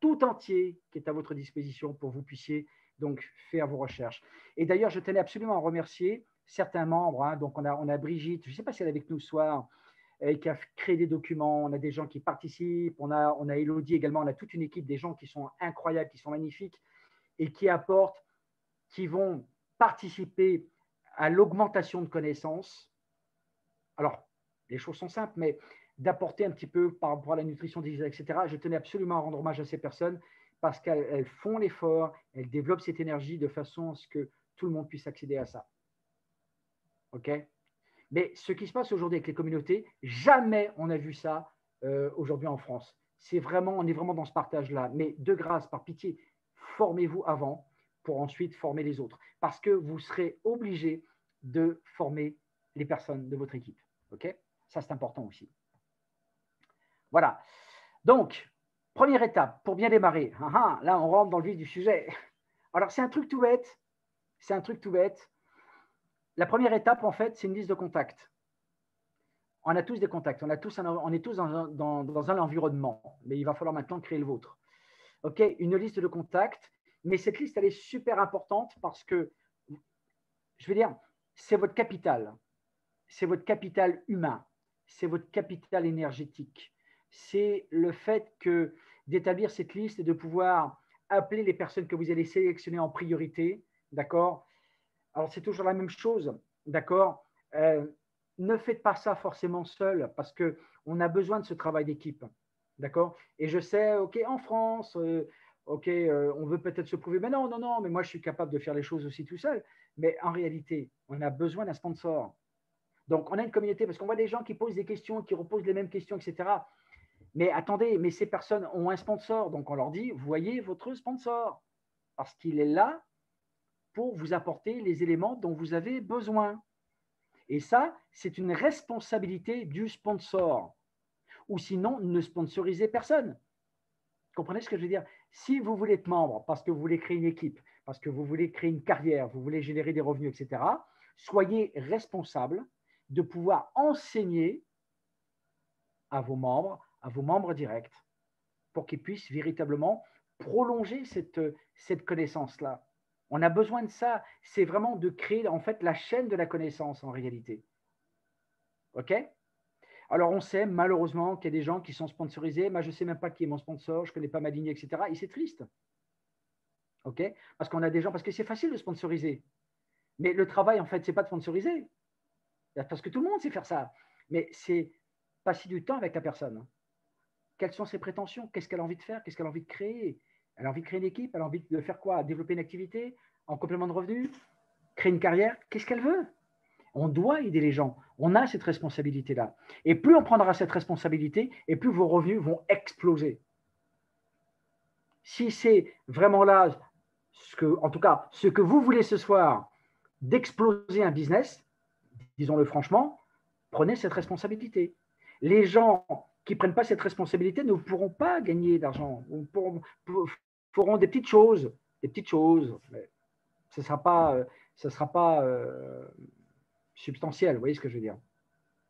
tout entier qui est à votre disposition pour que vous puissiez donc faire vos recherches. Et d'ailleurs, je tenais absolument à remercier certains membres. Hein. Donc, on a Brigitte, je ne sais pas si elle est avec nous ce soir, qui a créé des documents. On a des gens qui participent. On a Elodie également. On a toute une équipe, des gens qui sont incroyables, qui sont magnifiques et qui apportent, qui vont participer à l'augmentation de connaissances. Alors, les choses sont simples, mais d'apporter un petit peu par rapport à la nutrition digitale, etc. Je tenais absolument à rendre hommage à ces personnes parce qu'elles font l'effort, elles développent cette énergie de façon à ce que tout le monde puisse accéder à ça. OK? Mais ce qui se passe aujourd'hui avec les communautés, jamais on a vu ça aujourd'hui en France. On est vraiment dans ce partage-là. Mais de grâce, par pitié, formez-vous avant pour ensuite former les autres. Parce que vous serez obligé de former les personnes de votre équipe. OK? Ça, c'est important aussi. Voilà. Donc, première étape pour bien démarrer. Là, on rentre dans le vif du sujet. Alors, c'est un truc tout bête. C'est un truc tout bête. La première étape, en fait, c'est une liste de contacts. On a tous des contacts, on est tous dans un environnement, mais il va falloir maintenant créer le vôtre. OK, une liste de contacts, mais cette liste, elle est super importante parce que, je veux dire, c'est votre capital humain, c'est votre capital énergétique. C'est le fait d'établir cette liste et de pouvoir appeler les personnes que vous allez sélectionner en priorité, d'accord? Alors, c'est toujours la même chose, d'accord? Ne faites pas ça forcément seul parce qu'on a besoin de ce travail d'équipe. D'accord? Et je sais, OK, en France, OK, on veut peut-être se prouver, mais non, mais moi, je suis capable de faire les choses aussi tout seul. Mais en réalité, on a besoin d'un sponsor. Donc, on a une communauté parce qu'on voit des gens qui posent des questions, qui reposent les mêmes questions, etc. Mais attendez, mais ces personnes ont un sponsor. Donc, on leur dit, voyez votre sponsor parce qu'il est là pour vous apporter les éléments dont vous avez besoin. Et ça, c'est une responsabilité du sponsor. Ou sinon, ne sponsorisez personne. Vous comprenez ce que je veux dire? Si vous voulez être membre parce que vous voulez créer une équipe, parce que vous voulez créer une carrière, vous voulez générer des revenus, etc., soyez responsable de pouvoir enseigner à vos membres directs, pour qu'ils puissent véritablement prolonger cette connaissance-là. On a besoin de ça. C'est vraiment de créer en fait la chaîne de la connaissance en réalité. OK? Alors, on sait malheureusement qu'il y a des gens qui sont sponsorisés. Moi, je ne sais même pas qui est mon sponsor, je ne connais pas ma ligne, etc. Et c'est triste. OK? Parce qu'on a des gens, parce que c'est facile de sponsoriser. Mais le travail, en fait, ce n'est pas de sponsoriser. Parce que tout le monde sait faire ça. Mais c'est passer du temps avec la personne. Quelles sont ses prétentions? Qu'est-ce qu'elle a envie de faire? Qu'est-ce qu'elle a envie de créer? Elle a envie de créer une équipe? Elle a envie de faire quoi? Développer une activité en complément de revenus? Créer une carrière? Qu'est-ce qu'elle veut? On doit aider les gens. On a cette responsabilité-là. Et plus on prendra cette responsabilité, et plus vos revenus vont exploser. Si c'est vraiment là, en tout cas, ce que vous voulez ce soir, d'exploser un business, disons-le franchement, prenez cette responsabilité. Les gens qui ne prennent pas cette responsabilité ne pourront pas gagner d'argent. Feront des petites choses, mais ce ne sera pas substantiel, vous voyez ce que je veux dire.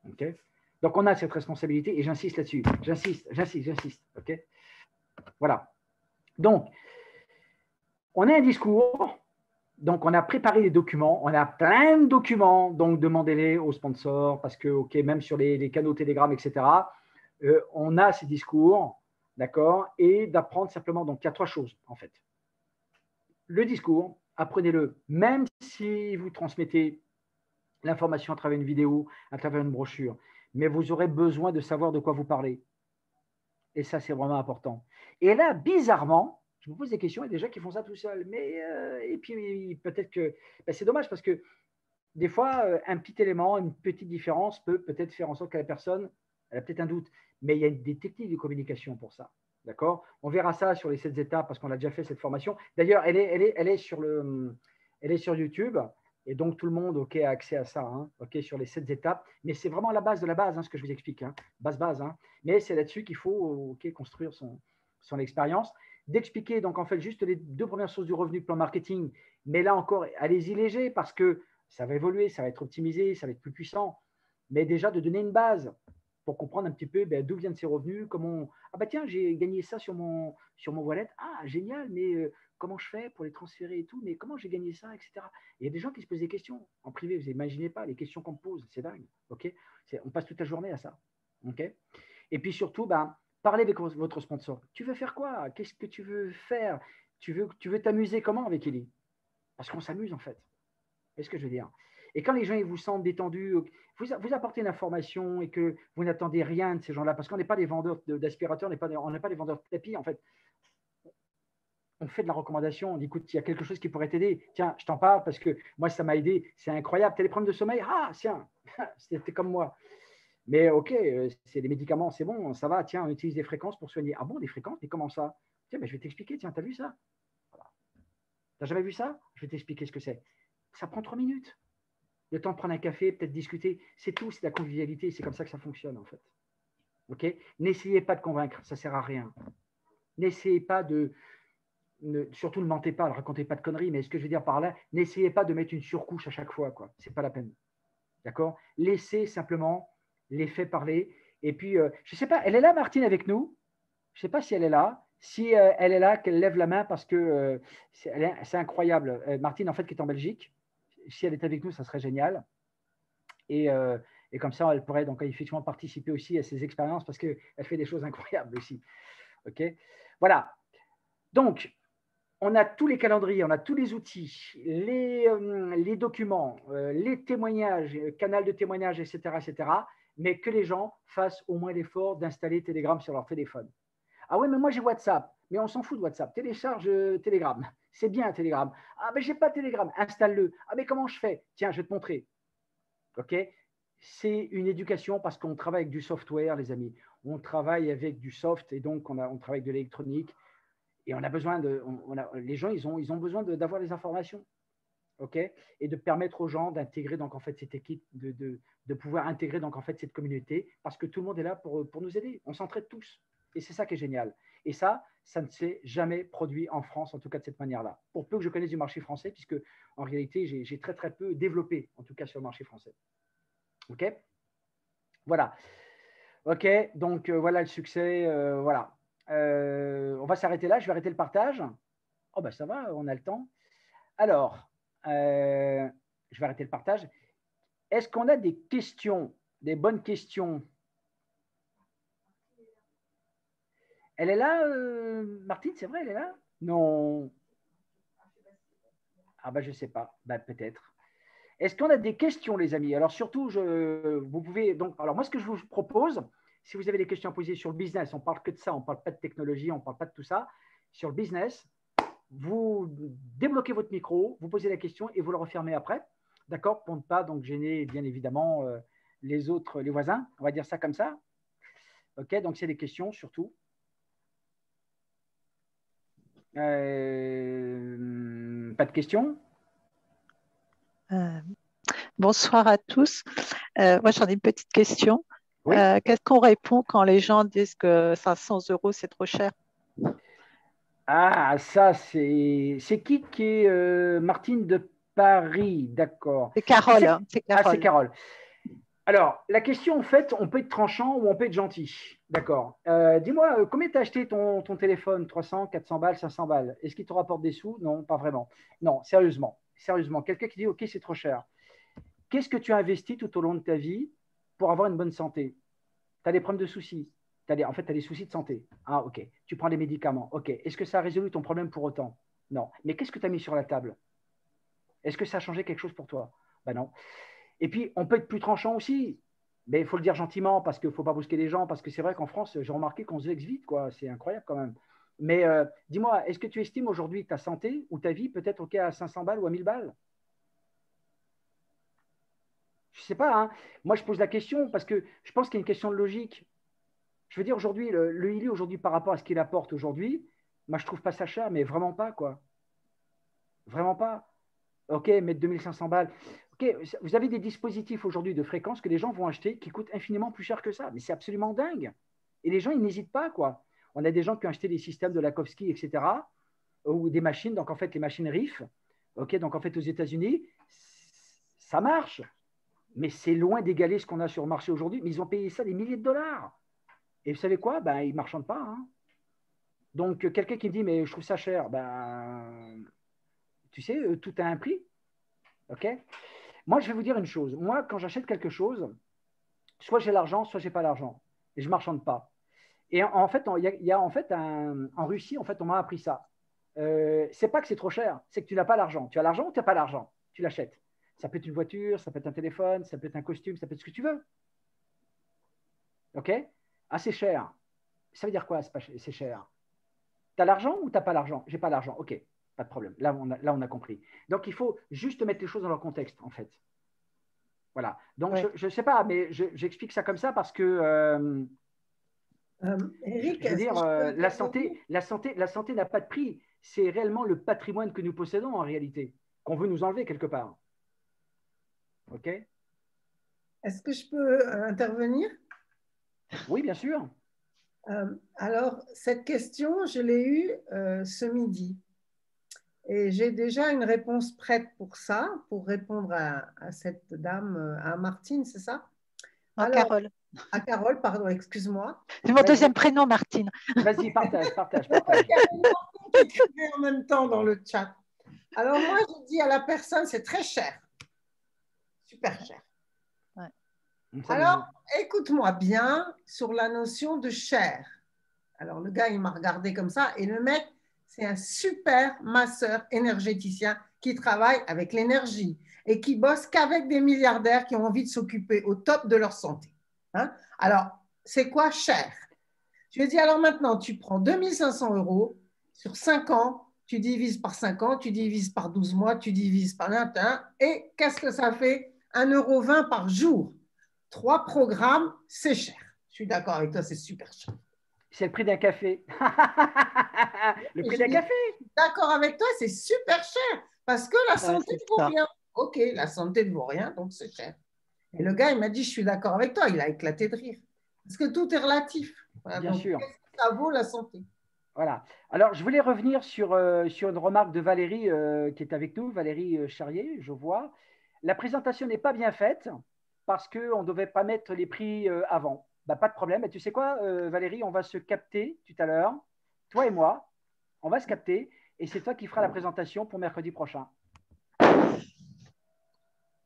Okay? Donc, on a cette responsabilité et j'insiste là-dessus. J'insiste. OK? Voilà. Donc, on a un discours. Donc, on a préparé les documents. On a plein de documents. Donc, demandez-les aux sponsors parce que, OK, même sur les canaux Telegram, etc., on a ces discours. D'accord? Et d'apprendre simplement. Donc, il y a 3 choses, en fait. Le discours, apprenez-le. Même si vous transmettez l'information à travers une vidéo, à travers une brochure. Mais vous aurez besoin de savoir de quoi vous parlez. Et ça, c'est vraiment important. Et là, bizarrement, je me pose des questions, il y a des gens qui font ça tout seuls. Mais, et puis, peut-être que c'est dommage parce que des fois, un petit élément, une petite différence peut peut-être faire en sorte que la personne, elle a peut-être un doute. Mais il y a des techniques de communication pour ça. D'accord? On verra ça sur les 7 étapes parce qu'on a déjà fait cette formation. D'ailleurs, elle est sur YouTube. Et donc, tout le monde a accès à ça, hein, sur les 7 étapes. Mais c'est vraiment la base de la base, hein, ce que je vous explique. Hein, base. Hein. Mais c'est là-dessus qu'il faut construire son expérience. D'expliquer, donc, en fait, juste les 2 premières sources du revenu, plan marketing. Mais là encore, allez-y léger parce que ça va évoluer, ça va être optimisé, ça va être plus puissant. Mais déjà, de donner une base pour comprendre un petit peu d'où viennent ces revenus, comment… Ah bah tiens, j'ai gagné ça sur mon wallet. Ah, génial, mais comment je fais pour les transférer et tout, mais comment j'ai gagné ça, etc. Et il y a des gens qui se posent des questions en privé, vous n'imaginez pas les questions qu'on me pose, c'est dingue. On passe toute la journée à ça. Et puis surtout, parlez avec votre sponsor. Tu veux faire quoi? Qu'est-ce que tu veux faire? Tu veux t'amuser comment avec Eli? Parce qu'on s'amuse en fait. C'est ce que je veux dire. Et quand les gens ils vous sentent détendus, vous apportez une information et que vous n'attendez rien de ces gens-là, parce qu'on n'est pas des vendeurs d'aspirateurs, on n'est pas des vendeurs de tapis, en fait. On fait de la recommandation, on dit, écoute, il y a quelque chose qui pourrait t'aider. Tiens, je t'en parle parce que moi, ça m'a aidé. C'est incroyable. Tu as des problèmes de sommeil? Ah, tiens, c'était comme moi. Mais OK, c'est des médicaments, c'est bon, ça va. Tiens, on utilise des fréquences pour soigner. Ah bon, des fréquences? Mais comment ça? Tiens, je vais t'expliquer. Tiens, tu as vu ça? Voilà. Tu n'as jamais vu ça? Je vais t'expliquer ce que c'est. Ça prend 3 minutes. Le temps de prendre un café, peut-être discuter. C'est tout, c'est la convivialité. C'est comme ça que ça fonctionne, en fait. OK? N'essayez pas de convaincre, ça ne sert à rien. N'essayez pas surtout ne mentez pas, ne racontez pas de conneries, mais ce que je veux dire par là, n'essayez pas de mettre une surcouche à chaque fois, quoi. C'est pas la peine. D'accord? Laissez simplement les faits parler. Et puis, je ne sais pas, elle est là, Martine, avec nous? Je ne sais pas si elle est là. Si elle est là, qu'elle lève la main parce que c'est incroyable. Martine, en fait, qui est en Belgique, si elle est avec nous, ça serait génial. Et comme ça, elle pourrait donc effectivement participer aussi à ces expériences parce qu'elle fait des choses incroyables aussi. OK? Voilà. Donc, on a tous les calendriers, on a tous les outils, les documents, les témoignages, canal de témoignages, etc., etc. Mais que les gens fassent au moins l'effort d'installer Telegram sur leur téléphone. Ah oui, mais moi j'ai WhatsApp. Mais on s'en fout de WhatsApp. Télécharge Telegram. C'est bien Telegram. Ah, mais j'ai pas Telegram. Installe-le. Ah, mais comment je fais? Tiens, je vais te montrer. OK? C'est une éducation parce qu'on travaille avec du software, les amis. On travaille avec du soft et donc on travaille avec de l'électronique. Et on a besoin les gens, ils ont besoin d'avoir les informations, ok, et de permettre aux gens d'intégrer donc en fait cette équipe, de pouvoir intégrer donc en fait cette communauté, parce que tout le monde est là pour nous aider. On s'entraide tous, et c'est ça qui est génial. Et ça ne s'est jamais produit en France, en tout cas de cette manière-là. Pour peu que je connaisse du marché français, puisque en réalité j'ai très très peu développé, en tout cas sur le marché français. Ok, voilà. Ok, donc voilà le succès, voilà. On va s'arrêter là, je vais arrêter le partage. Oh, ben ça va, on a le temps. Alors, je vais arrêter le partage. Est-ce qu'on a des questions, des bonnes questions? Elle est là, Martine, c'est vrai, elle est là? Non. Ah ben je ne sais pas, ben, peut-être. Est-ce qu'on a des questions, les amis? Alors surtout, vous pouvez… Donc, alors moi, ce que je vous propose, si vous avez des questions à poser sur le business, on ne parle que de ça, on ne parle pas de technologie, on ne parle pas de tout ça. Sur le business, vous débloquez votre micro, vous posez la question et vous le refermez après, d'accord, pour ne pas donc gêner bien évidemment les autres, les voisins, on va dire ça comme ça. Ok, donc c'est des questions surtout. Pas de questions? Bonsoir à tous. Moi, j'en ai une petite question. Oui. Qu'est-ce qu'on répond quand les gens disent que 500 euros, c'est trop cher? Ah, ça, c'est qui est Martine de Paris, d'accord. C'est Carole, hein, c'est Ah, c'est Carole. Carole. Alors, la question, en fait, on peut être tranchant ou on peut être gentil. D'accord. Dis-moi, combien tu as acheté ton téléphone? 300, 400 balles, 500 balles? Est-ce qu'il te rapporte des sous? Non, pas vraiment. Non, sérieusement. Sérieusement. Quelqu'un qui dit, OK, c'est trop cher. Qu'est-ce que tu as investi tout au long de ta vie pour avoir une bonne santé? Tu as des problèmes de soucis. En fait, tu as des soucis de santé. Ah, OK. Tu prends des médicaments. OK. Est-ce que ça a résolu ton problème pour autant? Non. Mais qu'est-ce que tu as mis sur la table? Est-ce que ça a changé quelque chose pour toi? Ben non. Et puis, on peut être plus tranchant aussi. Mais il faut le dire gentiment parce qu'il ne faut pas brusquer les gens. Parce que c'est vrai qu'en France, j'ai remarqué qu'on se vexe vite, quoi. C'est incroyable quand même. Mais dis-moi, est-ce que tu estimes aujourd'hui ta santé ou ta vie peut-être OK à 500 balles ou à 1000 balles? Je ne sais pas. Hein. Moi, je pose la question parce que je pense qu'il y a une question de logique. Je veux dire, aujourd'hui, le Ili, aujourd'hui, par rapport à ce qu'il apporte aujourd'hui, moi, je ne trouve pas ça cher, mais vraiment pas, quoi. Vraiment pas. OK, mettre 2500 balles. OK, vous avez des dispositifs aujourd'hui de fréquence que les gens vont acheter qui coûtent infiniment plus cher que ça. Mais c'est absolument dingue. Et les gens, ils n'hésitent pas, quoi. On a des gens qui ont acheté des systèmes de Lakowski, etc., ou des machines, donc en fait, les machines RIF. OK, donc en fait, aux États-Unis, ça marche. Mais c'est loin d'égaler ce qu'on a sur le marché aujourd'hui. Mais ils ont payé ça des milliers de dollars. Et vous savez quoi? Ben, ils ne marchandent pas. Hein. Donc, quelqu'un qui me dit, mais je trouve ça cher, ben, tu sais, tout a un prix. OK? Moi, je vais vous dire une chose. Moi, quand j'achète quelque chose, soit j'ai l'argent, soit j'ai pas l'argent. Et je ne marchande pas. Et en fait, il y a en fait en Russie, en fait, on m'a appris ça. C'est pas que c'est trop cher, c'est que tu n'as pas l'argent. Tu as l'argent ou tu n'as pas l'argent? Tu l'achètes. Ça peut être une voiture, ça peut être un téléphone, ça peut être un costume, ça peut être ce que tu veux. OK? Ah, c'est cher. Ça veut dire quoi, c'est cher? Tu as l'argent ou tu n'as pas l'argent? J'ai pas l'argent. OK, pas de problème. Là, on a compris. Donc, il faut juste mettre les choses dans leur contexte, en fait. Voilà. Donc, Ouais. je ne sais pas, mais j'explique ça comme ça parce que, Eric, je veux est-ce que dire, je peux la intervenir? santé n'a pas de prix. C'est réellement le patrimoine que nous possédons en réalité, qu'on veut nous enlever quelque part. OK? Est-ce que je peux intervenir? Oui, bien sûr. Alors, cette question, je l'ai eue ce midi. Et j'ai déjà une réponse prête pour ça, pour répondre à cette dame, à Martine, c'est ça? Non, Alors, Carole. à Carole, pardon, excuse-moi. C'est mon Vas-y, deuxième prénom, Martine. vas-y, partage, partage, Non, parce partage. qu'il y avait Martine qui écrivait en même temps dans le chat. Alors, moi, je dis à la personne, c'est très cher, super cher. Ouais. Alors, écoute-moi bien sur la notion de cher. Alors, le gars, il m'a regardé comme ça, et le mec, c'est un super masseur énergéticien qui travaille avec l'énergie et qui bosse qu'avec des milliardaires qui ont envie de s'occuper au top de leur santé. Hein? Alors, c'est quoi cher? Je lui ai dit, alors maintenant, tu prends 2500 € sur 5 ans, tu divises par 5 ans, tu divises par 12 mois, tu divises par 21, et qu'est-ce que ça fait? 1,20 € par jour. 3 programmes, c'est cher. Je suis d'accord avec toi, c'est super cher. C'est le prix d'un café. Le prix d'un café. D'accord avec toi, c'est super cher parce que la Ouais, santé c'est ne vaut ça. rien. Ok, la santé ne vaut rien, donc c'est cher. Et le gars, il m'a dit, je suis d'accord avec toi. Il a éclaté de rire. Parce que tout est relatif. Voilà, Bien donc, sûr. qu'est-ce que ça vaut la santé? Voilà. Alors, je voulais revenir sur une remarque de Valérie qui est avec nous, Valérie Charrier, je vois. La présentation n'est pas bien faite parce qu'on ne devait pas mettre les prix avant. Bah, pas de problème. Et tu sais quoi, Valérie, on va se capter tout à l'heure, toi et moi, on va se capter et c'est toi qui feras la présentation pour mercredi prochain.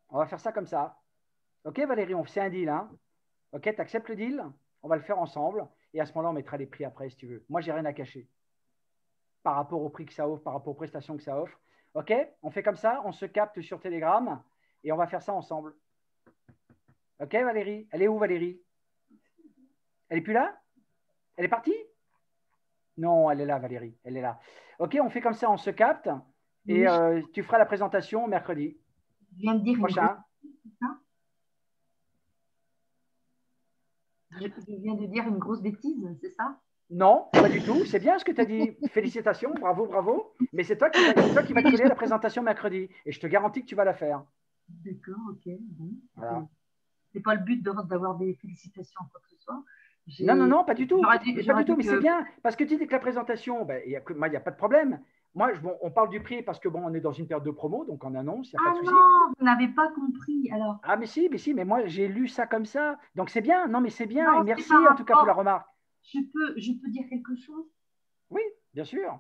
On va faire ça comme ça. OK, Valérie, on fait un deal. Hein. OK, tu acceptes le deal? On va le faire ensemble et à ce moment-là, on mettra les prix après si tu veux. Moi, j'ai rien à cacher par rapport au prix que ça offre, par rapport aux prestations que ça offre. OK? On fait comme ça, on se capte sur Telegram et on va faire ça ensemble. OK, Valérie? Elle est où, Valérie? Elle est plus là? Elle est partie? Non, elle est là, Valérie. Elle est là. OK, on fait comme ça, on se capte et Oui, tu feras la présentation mercredi je viens de dire une grosse prochain. bêtise, c'est ça? Je viens de dire une grosse bêtise, c'est ça? Non, pas du tout. C'est bien ce que tu as dit. Félicitations, bravo, bravo. Mais c'est toi qui va te coller à la présentation mercredi. Et je te garantis que tu vas la faire. D'accord, ok, bon. Voilà. C'est pas le but d'avoir des félicitations ou quoi que ce soit. Non, non, non, pas du tout. J'aurais Mais pas du tout, dit mais c'est que bien. Parce que tu dis que la présentation, ben, il n'y a pas de problème. moi, on parle du prix parce que bon, on est dans une période de promo, donc on annonce, il n'y a Ah pas de souci. non, vous n'avez pas compris. Alors, Ah, mais si, mais moi, j'ai lu ça comme ça. Donc, c'est bien. Non, mais c'est bien. non, Et c'est merci, par en tout cas, pour la rapport. remarque. Je peux dire quelque chose? Oui, bien sûr.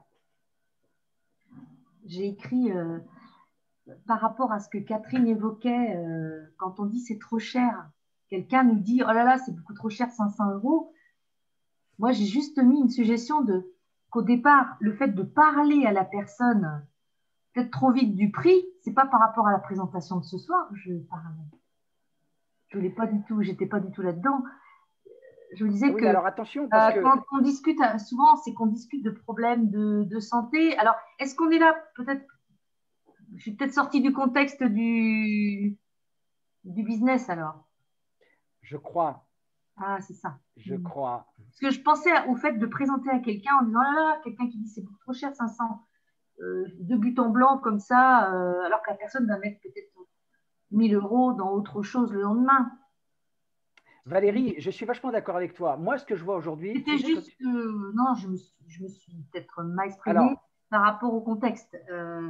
J'ai écrit par rapport à ce que Catherine évoquait, quand on dit c'est trop cher, quelqu'un nous dit oh là là, c'est beaucoup trop cher, 500 euros. Moi, j'ai juste mis une suggestion qu'au départ, le fait de parler à la personne peut-être trop vite du prix, c'est pas par rapport à la présentation de ce soir. Je voulais pas du tout, j'étais pas du tout là-dedans. Je vous disais Oui, que mais alors attention, parce que quand on discute, souvent, c'est qu'on discute de problèmes de santé. Alors, est-ce qu'on est là, peut-être, je suis peut-être sortie du contexte du business alors. je crois, Ah, c'est ça. je crois. Parce que je pensais au fait de présenter à quelqu'un en disant, oh là là, quelqu'un qui dit c'est beaucoup trop cher, 500, de but en blanc comme ça, alors que la personne va mettre peut-être 1000 euros dans autre chose le lendemain. Valérie, je suis vachement d'accord avec toi. Moi, ce que je vois aujourd'hui, C'était tu sais, juste que, non, je me suis peut-être mal exprimée alors, par rapport au contexte,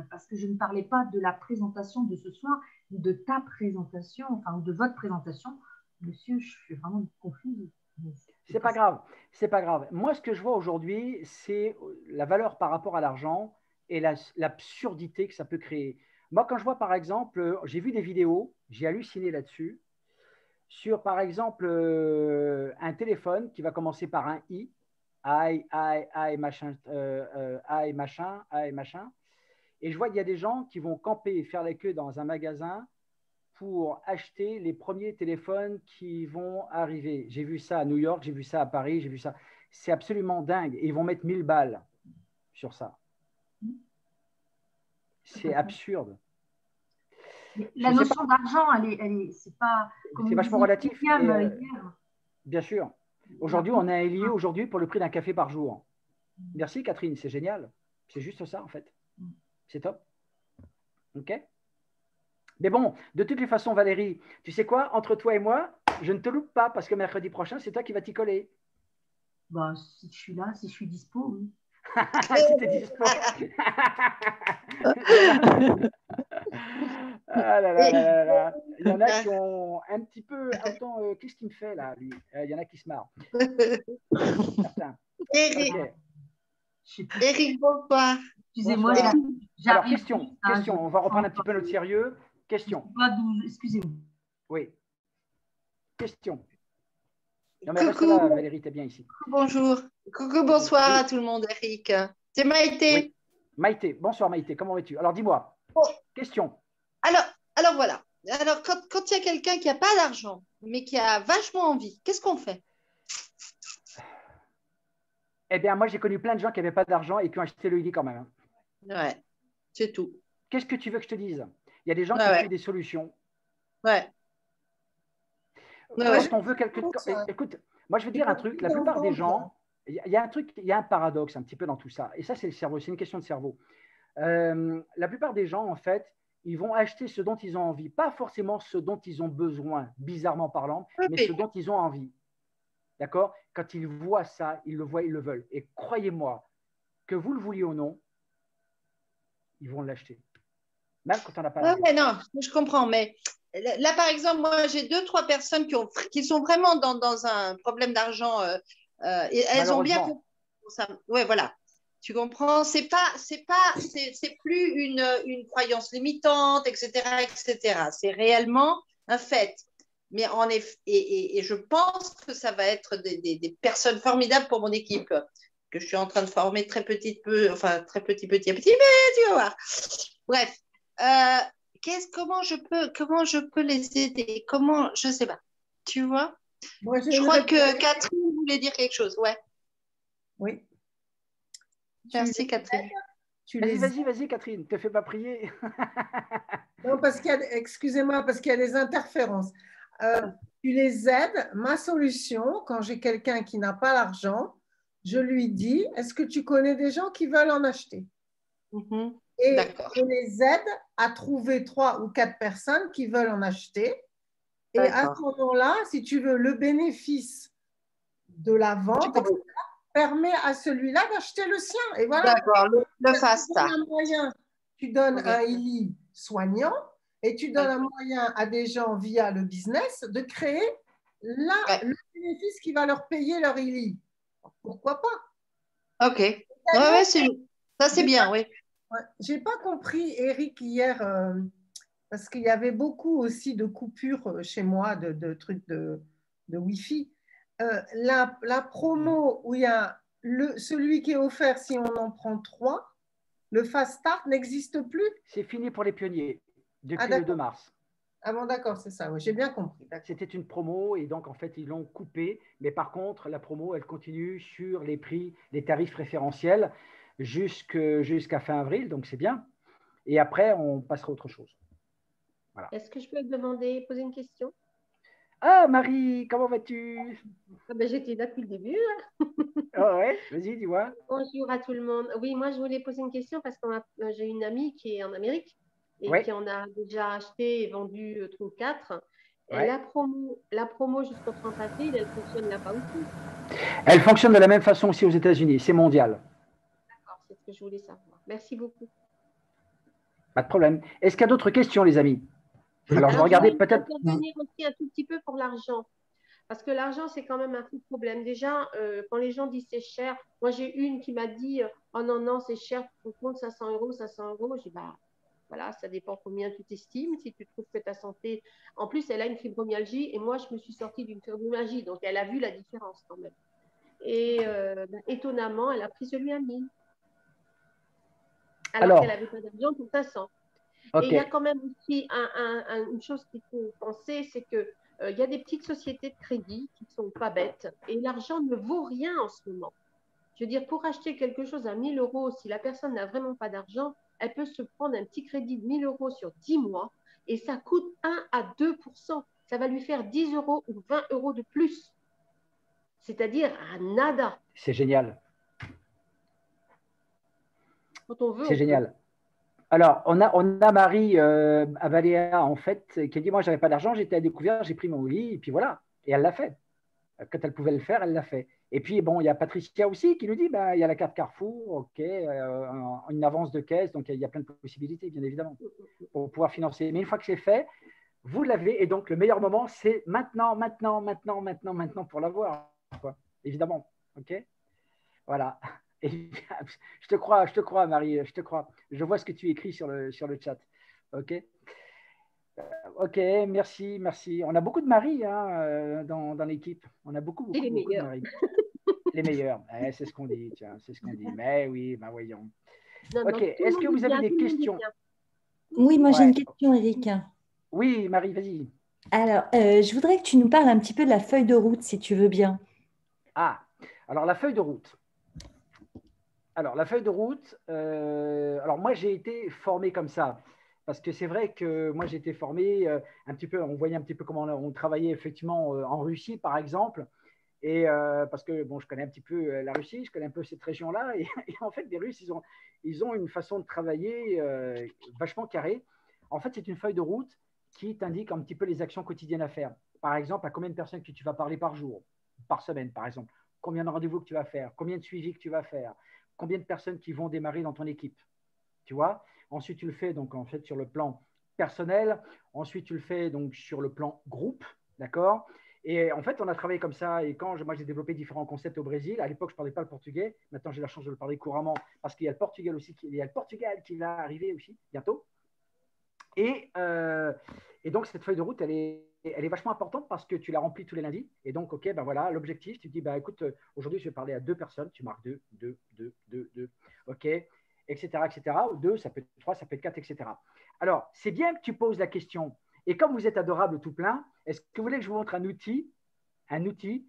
parce que je ne parlais pas de la présentation de ce soir, ou de ta présentation, enfin, ou de votre présentation. Monsieur, je suis vraiment confuse. c'est pas grave, c'est pas grave. Moi, ce que je vois aujourd'hui, c'est la valeur par rapport à l'argent et l'absurdité que ça peut créer. Moi, quand je vois, par exemple, j'ai vu des vidéos, j'ai halluciné là-dessus, sur, par exemple, un téléphone qui va commencer par un I, machin, machin. Et je vois qu'il y a des gens qui vont camper et faire la queue dans un magasin pour acheter les premiers téléphones qui vont arriver. J'ai vu ça à New York, j'ai vu ça à Paris, j'ai vu ça. C'est absolument dingue. Et ils vont mettre 1000 balles sur ça. C'est absurde. La notion d'argent, c'est pas. C'est vachement relatif. Hier. Bien sûr. Aujourd'hui, on a un lié aujourd'hui pour le prix d'un café par jour. Merci Catherine, c'est génial. C'est juste ça en fait. C'est top. OK? Mais bon, de toutes les façons, Valérie, tu sais quoi? Entre toi et moi, je ne te loupe pas parce que mercredi prochain, c'est toi qui vas t'y coller. Bah, si je suis là, si je suis dispo, oui. Si tu es dispo. Ah là là là là là. Il y en a qui ont un petit peu. Attends, qu'est-ce qu'il me fait là, lui? Il y en a qui se marrent. Certains. Eric, Okay. Eric, bonsoir. Excusez-moi, alors, question. On va reprendre un petit peu notre sérieux. Question. Excusez-moi. Oui. Question. Non, mais reste là, Valérie, t'es bien ici. Bonjour. Coucou, bonsoir à tout le monde, Eric. C'est Maïté. Oui. Maïté, bonsoir Maïté, comment vas-tu? Alors, dis-moi. Question. Alors voilà. Alors, quand il y a quelqu'un qui n'a pas d'argent, mais qui a vachement envie, qu'est-ce qu'on fait? Eh bien, moi, j'ai connu plein de gens qui n'avaient pas d'argent et qui ont acheté le lit quand même. Ouais, c'est tout. Qu'est-ce que tu veux que je te dise? Il y a des gens qui ont trouvé des solutions. Ouais. Quand on veut quelque chose. Écoute, moi, je vais dire un truc. La plupart des gens, il y a un truc, il y a un paradoxe un petit peu dans tout ça. Et ça, c'est le cerveau, c'est une question de cerveau. La plupart des gens, en fait, ils vont acheter ce dont ils ont envie, pas forcément ce dont ils ont besoin, bizarrement parlant, mais ce dont ils ont envie. D'accord? Quand ils voient ça, ils le voient, ils le veulent. Et croyez-moi, que vous le vouliez ou non, ils vont l'acheter. Même quand on n'a pas l'argent. Ouais, non, je comprends. Mais là, par exemple, moi, j'ai 2-3 personnes qui sont vraiment dans un problème d'argent. Et elles ont bien compris ça. Ouais, voilà. Tu comprends? C'est plus une croyance limitante, etc., etc. C'est réellement un fait. Mais en effet, et je pense que ça va être des personnes formidables pour mon équipe que je suis en train de former très petit à petit, mais tu vas voir. Bref, comment je peux les aider? Comment, je sais pas. Tu vois? Je crois que Catherine voulait dire quelque chose. Ouais. Oui. Merci, Catherine. Vas-y, Catherine, ne te fais pas prier. Non, excusez-moi, parce qu'il y a des interférences. Tu les aides. Ma solution, quand j'ai quelqu'un qui n'a pas l'argent, je lui dis, est-ce que tu connais des gens qui veulent en acheter? Et je les aide à trouver 3 ou 4 personnes qui veulent en acheter. Et à ce moment-là, si tu veux, le bénéfice de la vente, etc., permet à celui-là d'acheter le sien. Et voilà. D'accord, le FASTA. Tu donnes un ILI soignant et tu donnes un moyen à des gens via le business de créer le bénéfice qui va leur payer leur ILI. Pourquoi pas? Ok. Ouais, ça c'est bien, oui. Ouais. J'ai pas compris, Eric, hier, parce qu'il y avait beaucoup aussi de coupures chez moi, de trucs de Wi-Fi. La promo où il y a celui qui est offert si on en prend 3, le Fast Start n'existe plus. C'est fini pour les pionniers depuis le 2 mars. Ah bon, d'accord, c'est ça, oui, j'ai bien compris. C'était une promo et donc en fait ils l'ont coupée, mais par contre la promo elle continue sur les prix, les tarifs préférentiels jusqu'à fin avril, donc c'est bien. Et après on passera à autre chose. Voilà. Est-ce que je peux te demander, poser une question? Ah Marie, comment vas-tu? J'étais là depuis le début. Oh ouais, vas-y, dis-moi. Bonjour à tout le monde. Oui, moi je voulais poser une question parce que j'ai une amie qui est en Amérique et qui en a déjà acheté et vendu 3 ou 4. Et la promo jusqu'au 30 avril, elle fonctionne là-bas aussi? Elle fonctionne de la même façon aussi aux États-Unis, c'est mondial. D'accord, c'est ce que je voulais savoir. Merci beaucoup. Pas de problème. Est-ce qu'il y a d'autres questions, les amis? Alors je vais regarder peut-être. Je vais revenir aussi un tout petit peu pour l'argent. Parce que l'argent, c'est quand même un fou problème. Déjà, quand les gens disent c'est cher, moi j'ai une qui m'a dit oh non, non, c'est cher, tu comptes 500 euros, 500 euros. J'ai dit bah voilà, ça dépend combien tu t'estimes. Si tu trouves que ta santé. En plus, elle a une fibromyalgie et moi je me suis sortie d'une fibromyalgie. Donc elle a vu la différence quand même. Et étonnamment, elle a pris celui à 1000. Alors qu'elle n'avait pas d'argent pour 500. Et il y a quand même aussi une chose qu'il faut penser, c'est que il y a des petites sociétés de crédit qui ne sont pas bêtes et l'argent ne vaut rien en ce moment. Je veux dire, pour acheter quelque chose à 1000 euros, si la personne n'a vraiment pas d'argent, elle peut se prendre un petit crédit de 1000 euros sur 10 mois et ça coûte 1 à 2%. Ça va lui faire 10 euros ou 20 euros de plus. C'est-à-dire à nada. C'est génial. Quand on veut. C'est génial. Alors, on a Marie à Baléa, en fait, qui a dit, moi, je n'avais pas d'argent, j'étais à découvert, j'ai pris mon lit, et puis voilà. Et elle l'a fait. Quand elle pouvait le faire, elle l'a fait. Et puis, bon, il y a Patricia aussi qui nous dit, il y a la carte Carrefour, OK, une avance de caisse, donc il y a plein de possibilités, bien évidemment, pour pouvoir financer. Mais une fois que c'est fait, vous l'avez, et donc le meilleur moment, c'est maintenant pour l'avoir, évidemment. OK? Voilà. Et je te crois, Marie, je te crois. Je vois ce que tu écris sur le chat. OK. OK, merci. On a beaucoup de Marie dans l'équipe. On a beaucoup de Marie. Les meilleurs. C'est ce qu'on dit, tiens, c'est ce qu'on dit. Mais oui, voyons. OK, est-ce que vous avez des questions? Oui, moi j'ai une question, Eric. Oui, Marie, vas-y. Alors, je voudrais que tu nous parles un petit peu de la feuille de route, si tu veux bien. Ah, alors la feuille de route. Alors, la feuille de route, alors moi, j'ai été formé comme ça. Parce que c'est vrai que moi, j'ai été formé un petit peu, on voyait un petit peu comment on travaillait effectivement en Russie, par exemple. Et parce que, bon, je connais un petit peu la Russie, je connais un peu cette région-là. Et en fait, les Russes, ils ont une façon de travailler vachement carrée. En fait, c'est une feuille de route qui t'indique un petit peu les actions quotidiennes à faire. Par exemple, à combien de personnes que tu vas parler par jour, par semaine, par exemple. Combien de rendez-vous que tu vas faire, combien de suivis que tu vas faire. Combien de personnes qui vont démarrer dans ton équipe, tu vois. Ensuite, tu le fais donc en fait sur le plan personnel. Ensuite, tu le fais donc sur le plan groupe, d'accord. Et en fait, on a travaillé comme ça. Et quand moi, j'ai développé différents concepts au Brésil, à l'époque, je ne parlais pas le portugais. Maintenant, j'ai la chance de le parler couramment parce qu'il y a le Portugal aussi, il y a le Portugal qui va arriver aussi bientôt. Et donc, cette feuille de route, elle est vachement importante parce que tu la remplis tous les lundis. Et donc, OK, voilà, l'objectif, tu dis, écoute, aujourd'hui, je vais parler à 2 personnes. Tu marques 2, OK, etc., etc. Ou 2, ça peut être 3, ça peut être 4, etc. Alors, c'est bien que tu poses la question. Et comme vous êtes adorable tout plein, est-ce que vous voulez que je vous montre un outil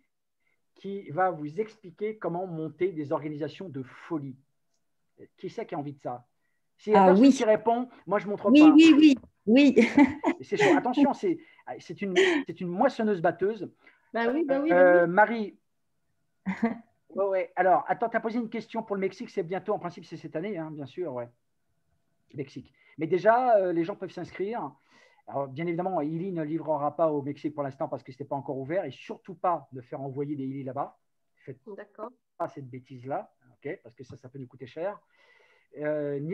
qui va vous expliquer comment monter des organisations de folie? Qui c'est qui a envie de ça? S'il y a personne qui répond, moi, je ne montre pas. Oui. C'est chaud. Attention, c'est une moissonneuse-batteuse. Oui. Marie. Ouais. Alors, attends, tu as posé une question pour le Mexique. C'est bientôt, en principe, c'est cette année, bien sûr. Ouais. Mexique. Mais déjà, les gens peuvent s'inscrire. Alors, bien évidemment, Ili ne livrera pas au Mexique pour l'instant parce que ce n'était pas encore ouvert et surtout pas de faire envoyer des Ili là-bas. D'accord. pas cette bêtise-là, okay, parce que ça peut nous coûter cher. Ni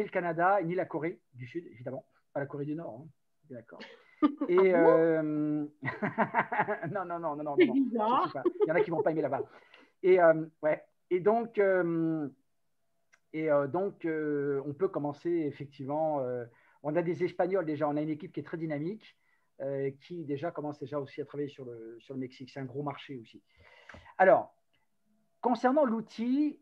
le Canada, ni la Corée du Sud, évidemment. Pas la Corée du Nord, hein. D'accord. Et non, non, non, non, non, non, C'est non. bizarre. Il y en a qui ne vont pas aimer là-bas. Et, ouais. Et donc, on peut commencer effectivement. On a des Espagnols déjà, on a une équipe qui est très dynamique, qui déjà commence déjà aussi à travailler sur le Mexique. C'est un gros marché aussi. Alors, concernant l'outil,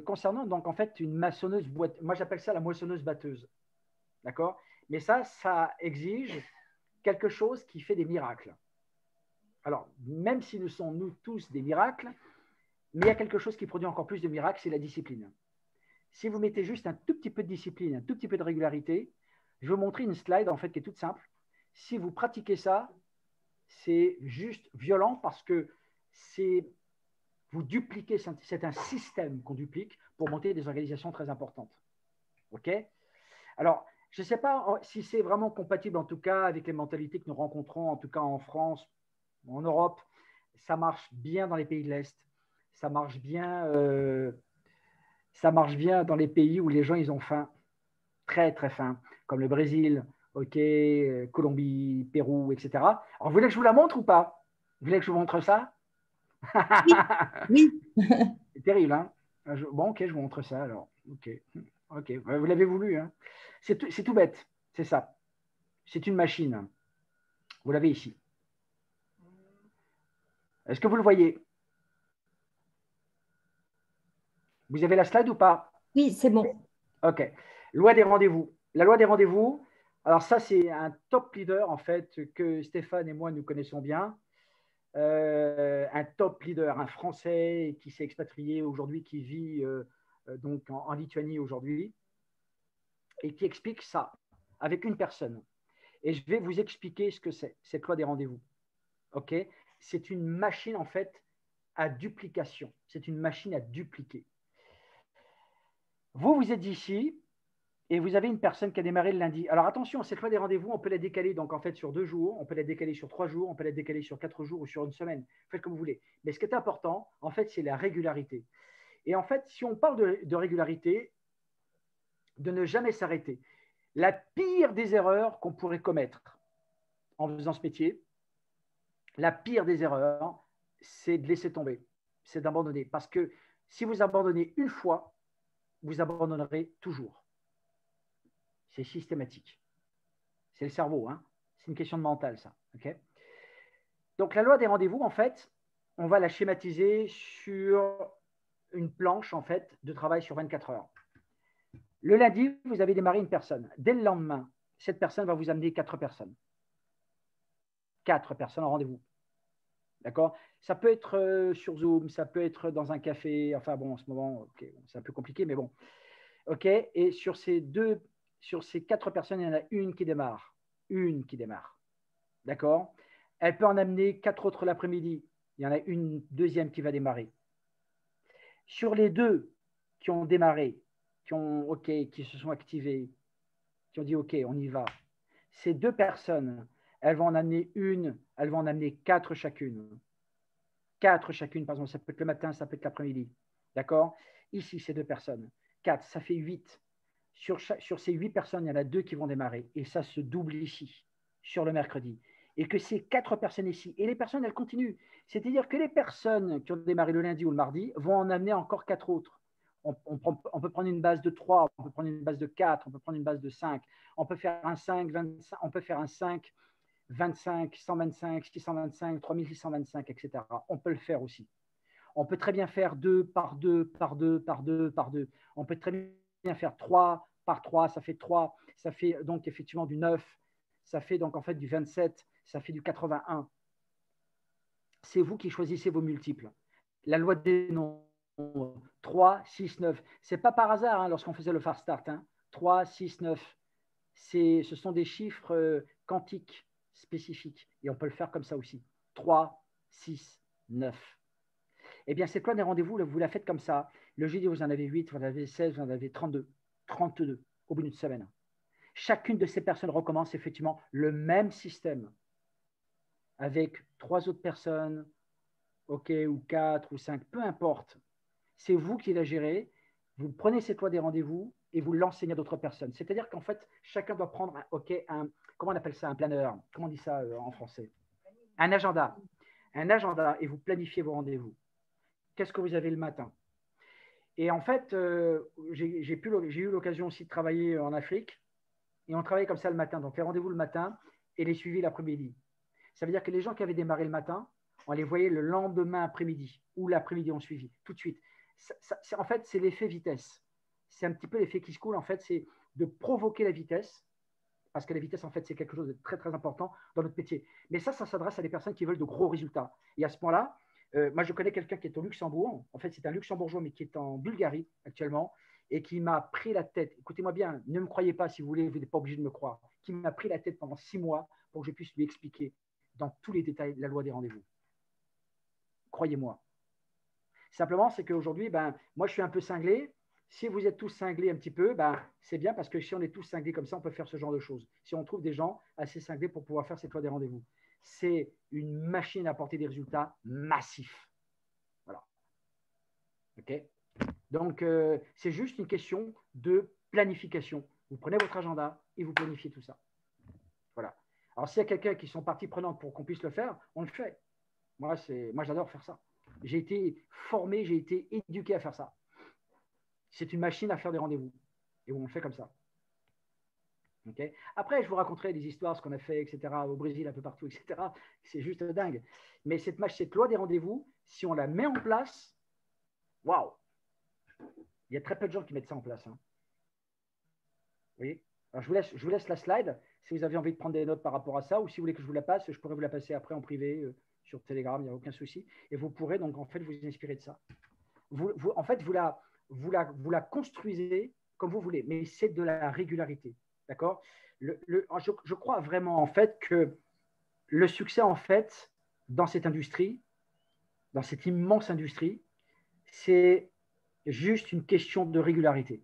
concernant donc en fait une maçonneuse boîte, moi j'appelle ça la moissonneuse batteuse, d'accord? Mais ça exige quelque chose qui fait des miracles. Alors, même si nous sommes nous tous des miracles, mais il y a quelque chose qui produit encore plus de miracles, c'est la discipline. Si vous mettez juste un tout petit peu de discipline, un tout petit peu de régularité, je vais vous montrer une slide en fait qui est toute simple. Si vous pratiquez ça, c'est juste violent parce que vous dupliquez, c'est un système qu'on duplique pour monter des organisations très importantes. OK? Alors, je ne sais pas si c'est vraiment compatible en tout cas avec les mentalités que nous rencontrons, en tout cas en France, en Europe. Ça marche bien dans les pays de l'Est. Ça marche bien dans les pays où les gens ils ont faim, très très faim, comme le Brésil, ok, Colombie, Pérou, etc. Alors, vous voulez que je vous la montre ou pas? Vous voulez que je vous montre ça? Oui. C'est terrible, hein? Bon, ok, je vous montre ça alors. Ok, ok, vous l'avez voulu, hein? C'est tout bête, c'est ça. C'est une machine. Vous l'avez ici. Est-ce que vous le voyez? Vous avez la slide ou pas? Oui, c'est bon. Ok. Loi des rendez-vous. La loi des rendez-vous, alors ça, c'est un top leader, en fait, que Stéphane et moi, nous connaissons bien. Un top leader, un Français qui s'est expatrié aujourd'hui, qui vit donc en Lituanie aujourd'hui, et qui explique ça avec une personne. Et je vais vous expliquer ce que c'est, cette loi des rendez-vous. Ok? C'est une machine, en fait, à duplication. C'est une machine à dupliquer. Vous êtes ici et vous avez une personne qui a démarré le lundi. Alors attention, cette loi des rendez-vous, on peut la décaler donc en fait sur 2 jours, on peut la décaler sur 3 jours, on peut la décaler sur 4 jours ou sur une semaine. Faites comme vous voulez. Mais ce qui est important, en fait, c'est la régularité. Et en fait, si on parle de régularité, de ne jamais s'arrêter. La pire des erreurs qu'on pourrait commettre en faisant ce métier, la pire des erreurs, c'est de laisser tomber, c'est d'abandonner. Parce que si vous abandonnez une fois, vous abandonnerez toujours. C'est systématique. C'est le cerveau, hein. C'est une question de mental, ça. Okay. Donc, la loi des rendez-vous, en fait, on va la schématiser sur une planche, en fait, de travail sur 24 heures. Le lundi, vous avez démarré une personne. Dès le lendemain, cette personne va vous amener 4 personnes. 4 personnes en rendez-vous. D'accord? Ça peut être sur Zoom, ça peut être dans un café. Enfin, bon, en ce moment, okay, c'est un peu compliqué, mais bon. OK? Et sur ces 4 personnes, il y en a une qui démarre. Une qui démarre. D'accord? Elle peut en amener 4 autres l'après-midi. Il y en a une deuxième qui va démarrer. Sur les 2 qui ont démarré, qui se sont activés, qui ont dit OK, on y va. Ces 2 personnes, elles vont en amener elles vont en amener 4 chacune. 4 chacune, par exemple, ça peut être le matin, ça peut être l'après-midi. D'accord? Ici, ces 2 personnes. 4, ça fait 8. Sur ces 8 personnes, il y en a 2 qui vont démarrer. Et ça se double ici, sur le mercredi. Et que ces 4 personnes ici, et les personnes, elles continuent. C'est-à-dire que les personnes qui ont démarré le lundi ou le mardi vont en amener encore 4 autres. On peut prendre une base de 3, on peut prendre une base de 4, on peut prendre une base de 5. On peut faire un 5, 25, on peut faire un 5, 25, 125, 625, 3625, etc. On peut le faire aussi. On peut très bien faire 2 par 2, par 2, par 2, par 2. On peut très bien faire 3 par 3, ça fait 3. Ça fait donc effectivement du 9. Ça fait donc en fait du 27. Ça fait du 81. C'est vous qui choisissez vos multiples. La loi des nombres. 3, 6, 9. Ce n'est pas par hasard hein, lorsqu'on faisait le fast start. Hein. 3, 6, 9. Ce sont des chiffres quantiques spécifiques. Et on peut le faire comme ça aussi. 3, 6, 9. Eh bien, cette loi des rendez-vous, vous la faites comme ça. Le jeudi, vous en avez 8, vous en avez 16, vous en avez 32. 32 au bout d'une semaine. Chacune de ces personnes recommence effectivement le même système avec 3 autres personnes, OK, ou 4 ou 5, peu importe. c'est vous qui la gérez. Vous prenez cette loi des rendez-vous et vous l'enseignez à d'autres personnes. C'est-à-dire qu'en fait, chacun doit prendre comment on appelle ça, un planeur, comment on dit ça en français? Un agenda. Un agenda et vous planifiez vos rendez-vous. Qu'est-ce que vous avez le matin? Et en fait, j'ai eu l'occasion aussi de travailler en Afrique et on travaillait comme ça le matin. Donc, les rendez-vous le matin et les suivis l'après-midi. Ça veut dire que les gens qui avaient démarré le matin, on les voyait le lendemain après-midi ou l'après-midi en suivi, tout de suite. En fait, c'est l'effet vitesse. C'est un petit peu l'effet qui se coule. En fait, c'est de provoquer la vitesse, parce que la vitesse, en fait, c'est quelque chose de très, très important dans notre métier. Mais ça s'adresse à des personnes qui veulent de gros résultats. Et à ce moment-là, moi, je connais quelqu'un qui est au Luxembourg. En fait, c'est un Luxembourgeois, mais qui est en Bulgarie actuellement et qui m'a pris la tête. Écoutez-moi bien, ne me croyez pas si vous voulez, vous n'êtes pas obligé de me croire. Qui m'a pris la tête pendant 6 mois pour que je puisse lui expliquer dans tous les détails la loi des rendez-vous. Croyez-moi. Simplement, c'est qu'aujourd'hui, moi, je suis un peu cinglé. Si vous êtes tous cinglés un petit peu, c'est bien parce que si on est tous cinglés comme ça, on peut faire ce genre de choses. Si on trouve des gens assez cinglés pour pouvoir faire cette loi des rendez-vous. C'est une machine à apporter des résultats massifs. Voilà. OK? Donc, c'est juste une question de planification. Vous prenez votre agenda et vous planifiez tout ça. Voilà. Alors, s'il y a quelqu'un qui sont partie prenante pour qu'on puisse le faire, on le fait. Moi, j'adore faire ça. J'ai été formé, j'ai été éduqué à faire ça. C'est une machine à faire des rendez-vous. Et on le fait comme ça. Okay. Après, je vous raconterai des histoires, ce qu'on a fait, etc., au Brésil, un peu partout, etc. C'est juste dingue. Mais cette loi des rendez-vous, si on la met en place, waouh! Il y a très peu de gens qui mettent ça en place. Hein. Vous voyez? Alors, je vous laisse la slide. Si vous avez envie de prendre des notes par rapport à ça, ou si vous voulez que je vous la passe, je pourrais vous la passer après en privé sur Telegram, il n'y a aucun souci. Et vous pourrez donc en fait vous inspirer de ça. En fait, vous la construisez comme vous voulez, mais c'est de la régularité. D'accord? Je crois vraiment en fait que le succès en fait dans cette industrie, dans cette immense industrie, c'est juste une question de régularité.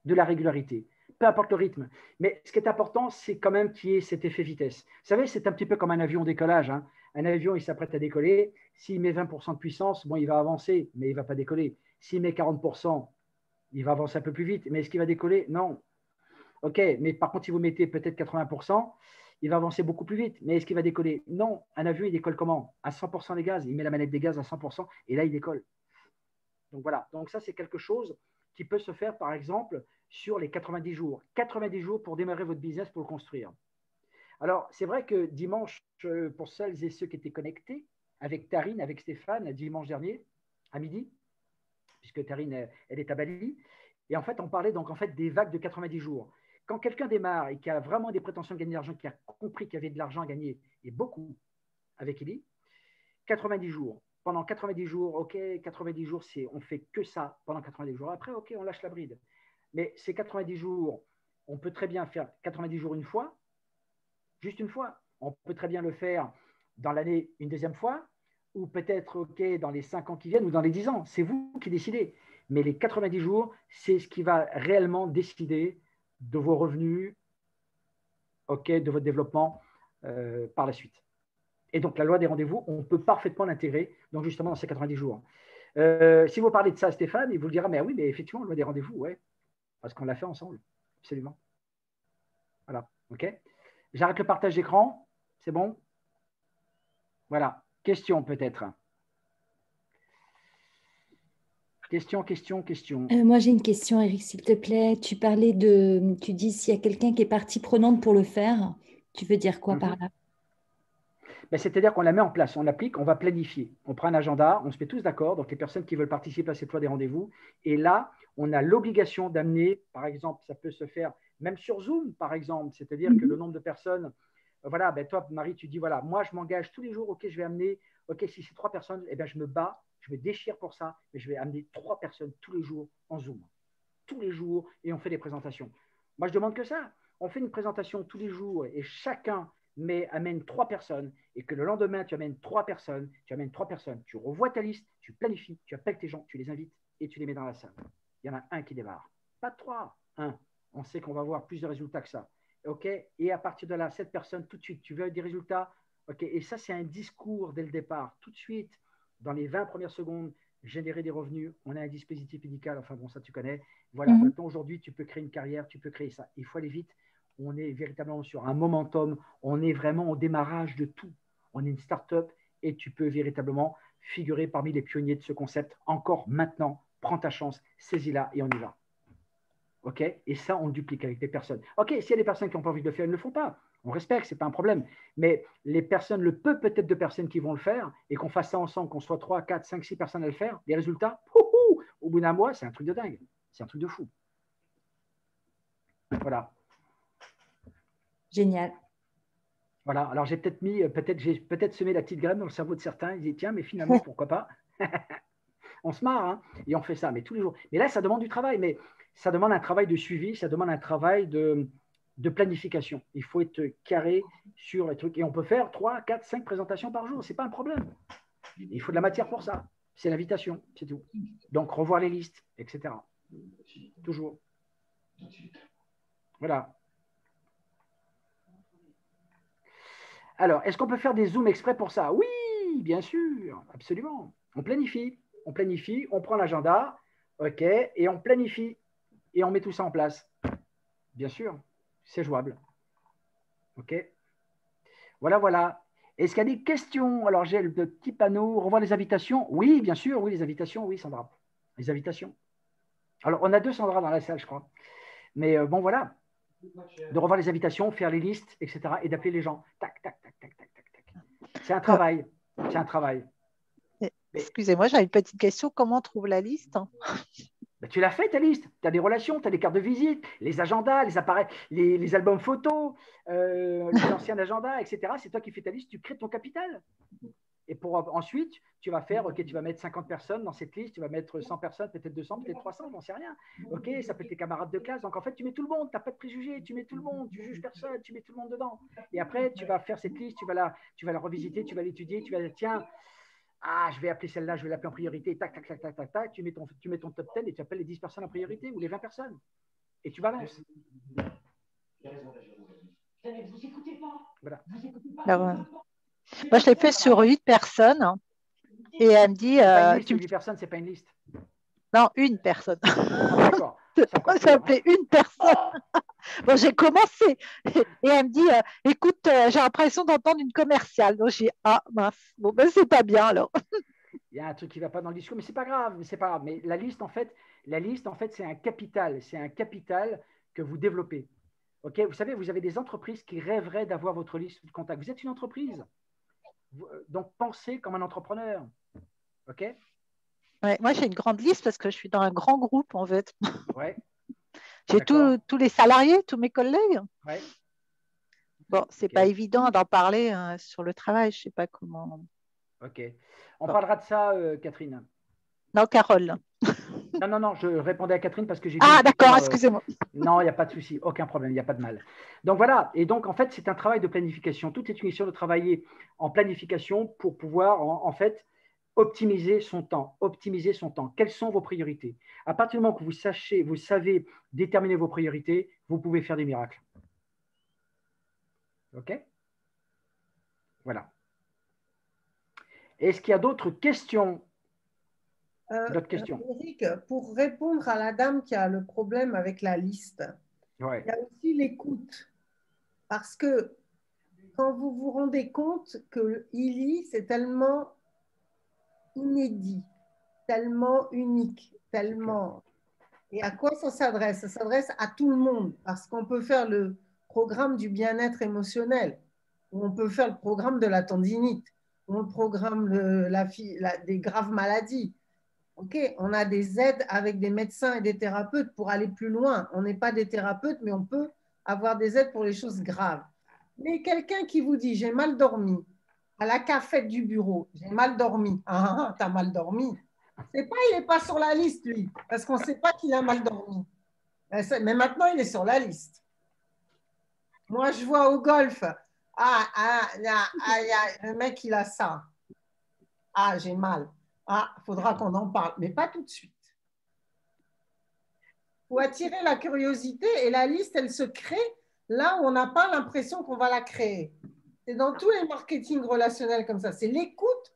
De la régularité. Peu importe le rythme. Mais ce qui est important, c'est quand même qu'il y ait cet effet vitesse. Vous savez, c'est un petit peu comme un avion au décollage. Hein. Un avion, il s'apprête à décoller. S'il met 20% de puissance, bon, il va avancer, mais il ne va pas décoller. S'il met 40%, il va avancer un peu plus vite. Mais est-ce qu'il va décoller? Non. OK, mais par contre, si vous mettez peut-être 80%, il va avancer beaucoup plus vite. Mais est-ce qu'il va décoller? Non. Un avion, il décolle comment? À 100% des gaz. Il met la manette des gaz à 100% et là, il décolle. Donc voilà. Donc ça, c'est quelque chose qui peut se faire, par exemple, sur les 90 jours. 90 jours pour démarrer votre business, pour le construire. Alors, c'est vrai que dimanche, pour celles et ceux qui étaient connectés, avec Tarine, avec Stéphane, dimanche dernier, à midi, puisque Tarine, elle est à Bali, et en fait, on parlait donc en fait des vagues de 90 jours. Quand quelqu'un démarre et qui a vraiment des prétentions de gagner de l'argent, qui a compris qu'il y avait de l'argent à gagner, et beaucoup avec Eli, 90 jours. Pendant 90 jours, OK, 90 jours, on fait que ça pendant 90 jours. Après, OK, on lâche la bride. Mais ces 90 jours, on peut très bien faire 90 jours une fois, juste une fois. On peut très bien le faire dans l'année une deuxième fois, ou peut-être OK, dans les 5 ans qui viennent ou dans les 10 ans. C'est vous qui décidez. Mais les 90 jours, c'est ce qui va réellement décider de vos revenus, OK, de votre développement par la suite. Et donc, la loi des rendez-vous, on peut parfaitement l'intégrer donc justement dans ces 90 jours. Si vous parlez de ça à Stéphane, il vous le dira, mais oui, mais effectivement, la loi des rendez-vous, ouais, parce qu'on l'a fait ensemble, absolument. Voilà, OK. J'arrête le partage d'écran, c'est bon? Voilà, question peut-être. Question. Moi, j'ai une question, Eric, s'il te plaît. Tu dis s'il y a quelqu'un qui est partie prenante pour le faire, tu veux dire quoi par là? C'est-à-dire qu'on la met en place, on l'applique, on va planifier. On prend un agenda, on se met tous d'accord, donc les personnes qui veulent participer à cette loi des rendez-vous. Et là, on a l'obligation d'amener, par exemple, ça peut se faire même sur Zoom, par exemple, c'est-à-dire que le nombre de personnes, voilà, toi, Marie, tu dis, voilà, moi, je m'engage tous les jours, OK, je vais amener, OK, si c'est 3 personnes, eh bien, je me bats, je me déchire pour ça, mais je vais amener 3 personnes tous les jours en Zoom. Tous les jours, et on fait des présentations. Moi, je demande que ça. On fait une présentation tous les jours et chacun amène 3 personnes et que le lendemain, tu amènes 3 personnes, tu revois ta liste, tu planifies, tu appelles tes gens, tu les invites et tu les mets dans la salle. Il y en a un qui démarre. Pas 3, 1. On sait qu'on va avoir plus de résultats que ça. OK? Et à partir de là, cette personne, tout de suite, tu veux des résultats. OK? Et ça, c'est un discours dès le départ. Tout de suite, dans les 20 premières secondes, générer des revenus, on a un dispositif médical, enfin bon, ça tu connais. Voilà, maintenant aujourd'hui, tu peux créer une carrière, tu peux créer ça. Il faut aller vite. On est véritablement sur un momentum, on est vraiment au démarrage de tout. On est une start-up et tu peux véritablement figurer parmi les pionniers de ce concept. Encore maintenant, prends ta chance, saisis-la et on y va. OK? Et ça, on le duplique avec les personnes. OK, s'il y a des personnes qui n'ont pas envie de le faire, elles ne le font pas. On respecte, ce n'est pas un problème. Mais les personnes, le peu peut-être de personnes qui vont le faire et qu'on fasse ça ensemble, qu'on soit 3, 4, 5, 6 personnes à le faire, les résultats, au bout d'un mois, c'est un truc de dingue. C'est un truc de fou. Voilà. Génial. Voilà. Alors, j'ai peut-être semé la petite graine dans le cerveau de certains. Ils disent, tiens, mais finalement, pourquoi pas? On se marre, hein, et on fait ça, mais tous les jours. Mais là, ça demande du travail, mais ça demande un travail de suivi, ça demande un travail de planification. Il faut être carré sur les trucs. Et on peut faire 3, 4, 5 présentations par jour. Ce n'est pas un problème. Il faut de la matière pour ça. C'est l'invitation, c'est tout. Donc, revoir les listes, etc. Toujours. Voilà. Alors, est-ce qu'on peut faire des zooms exprès pour ça? Oui, bien sûr, absolument. On planifie, on prend l'agenda, OK, et on planifie, et on met tout ça en place. Bien sûr, c'est jouable. OK. Voilà, voilà. Est-ce qu'il y a des questions? Alors, j'ai le petit panneau, revoir les invitations. Oui, bien sûr, oui, les invitations, oui, Sandra. Les invitations. Alors, on a 2 Sandra dans la salle, je crois. Mais bon, voilà. De revoir les invitations, faire les listes, etc. Et d'appeler les gens. Tac, tac, tac, tac, tac, tac, tac. C'est un travail. C'est un travail. Excusez-moi, j'ai une petite question. Comment on trouve la liste? Ben, tu l'as fait ta liste. Tu as des relations, tu as des cartes de visite, les agendas, les appareils, les albums photos, les anciens agendas, etc. C'est toi qui fais ta liste, tu crées ton capital. Et ensuite, tu vas faire, OK, tu vas mettre 50 personnes dans cette liste, tu vas mettre 100 personnes, peut-être 200, peut-être 300, j'en sais rien. OK, ça peut être tes camarades de classe. Donc, en fait, tu mets tout le monde, tu n'as pas de préjugés, tu mets tout le monde, tu juges personne, tu mets tout le monde dedans. Et après, tu vas faire cette liste, tu vas la revisiter, tu vas l'étudier, tu vas dire, tiens, je vais appeler celle-là, je vais l'appeler en priorité, tac, tac, tac, tac, tac, tac, tu mets ton top 10 et tu appelles les 10 personnes en priorité ou les 20 personnes. Et tu balances. Voilà. Alors, moi, je l'ai fait sur 8 personnes et elle me dit… Pas une liste, 8 personnes, ce n'est pas une liste. Non, une personne. D'accord. Ça fait une personne. Bon, j'ai commencé et elle me dit écoute, j'ai l'impression d'entendre une commerciale. Donc j'ai mince, bon ben c'est pas bien alors. Il y a un truc qui ne va pas dans le discours, mais c'est pas grave, Mais la liste en fait, c'est un capital, que vous développez. Ok, vous savez, vous avez des entreprises qui rêveraient d'avoir votre liste de contacts. Vous êtes une entreprise, donc pensez comme un entrepreneur. Ok. Ouais, moi j'ai une grande liste parce que je suis dans un grand groupe en fait. Ouais. J'ai tous les salariés, tous mes collègues. Ouais. Bon, c'est pas évident d'en parler sur le travail, je sais pas comment. Ok. On parlera de ça, Catherine. Non, Carole. Non, je répondais à Catherine parce que j'ai… Ah, d'accord, excusez-moi. Non, il n'y a pas de souci, aucun problème, il n'y a pas de mal. Donc voilà, et donc en fait, c'est un travail de planification. Tout est une question de travailler en planification pour pouvoir en fait optimiser son temps. Quelles sont vos priorités? À partir du moment que vous savez déterminer vos priorités, vous pouvez faire des miracles. OK? Voilà. Est-ce qu'il y a d'autres questions? Eric, pour répondre à la dame qui a le problème avec la liste, il y a aussi l'écoute. Parce que quand vous vous rendez compte que Illy, c'est tellement inédit, tellement unique, tellement… Et à quoi ça s'adresse? Ça s'adresse à tout le monde, parce qu'on peut faire le programme du bien-être émotionnel, ou on peut faire le programme de la tendinite, ou le programme des graves maladies. OK, on a des aides avec des médecins et des thérapeutes pour aller plus loin. On n'est pas des thérapeutes, mais on peut avoir des aides pour les choses graves. Mais quelqu'un qui vous dit « j'ai mal dormi », à la cafette du bureau, « j'ai mal dormi ». Ah, t'as mal dormi. Il n'est pas sur la liste, lui, parce qu'on ne sait pas qu'il a mal dormi. Mais maintenant, il est sur la liste. Moi, je vois au golf, le mec, il a ça. Ah, j'ai mal. Ah, il faudra qu'on en parle, mais pas tout de suite. Il faut attirer la curiosité et la liste, elle se crée là où on n'a pas l'impression qu'on va la créer. C'est dans tous les marketing relationnels comme ça. C'est l'écoute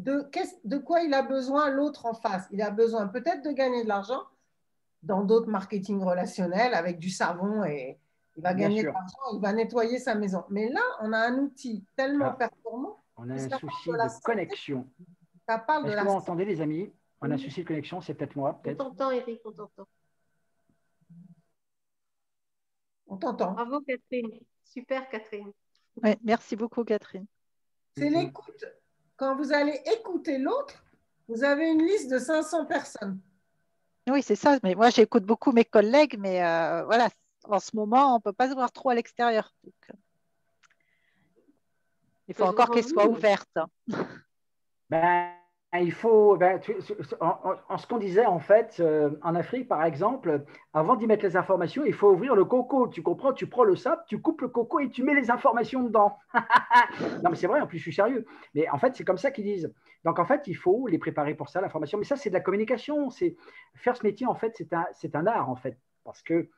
de quoi il a besoin l'autre en face. Il a besoin peut-être de gagner de l'argent dans d'autres marketing relationnels avec du savon et il va gagner de l'argent, il va nettoyer sa maison. Mais là, on a un outil tellement performant. On a un souci de connexion. Ça parle Est-ce que vous entendez, les amis? On a un souci de connexion, c'est peut-être moi. On t'entend, Eric, on t'entend. On t'entend. Bravo, Catherine. Super, Catherine. Ouais, merci beaucoup, Catherine. C'est l'écoute. Quand vous allez écouter l'autre, vous avez une liste de 500 personnes. Oui, c'est ça. Mais moi, j'écoute beaucoup mes collègues, mais voilà, en ce moment, on ne peut pas se voir trop à l'extérieur. Il faut encore qu'elle soit ouverte. Il faut, en ce qu'on disait, en fait, en Afrique, par exemple, avant d'y mettre les informations, il faut ouvrir le coco. Tu comprends? Tu prends le sable, tu coupes le coco et tu mets les informations dedans. Non, mais c'est vrai, en plus, je suis sérieux. Mais en fait, c'est comme ça qu'ils disent. Donc, en fait, il faut les préparer pour ça, l'information. Mais ça, c'est de la communication. Faire ce métier, en fait, c'est un art, en fait. Parce que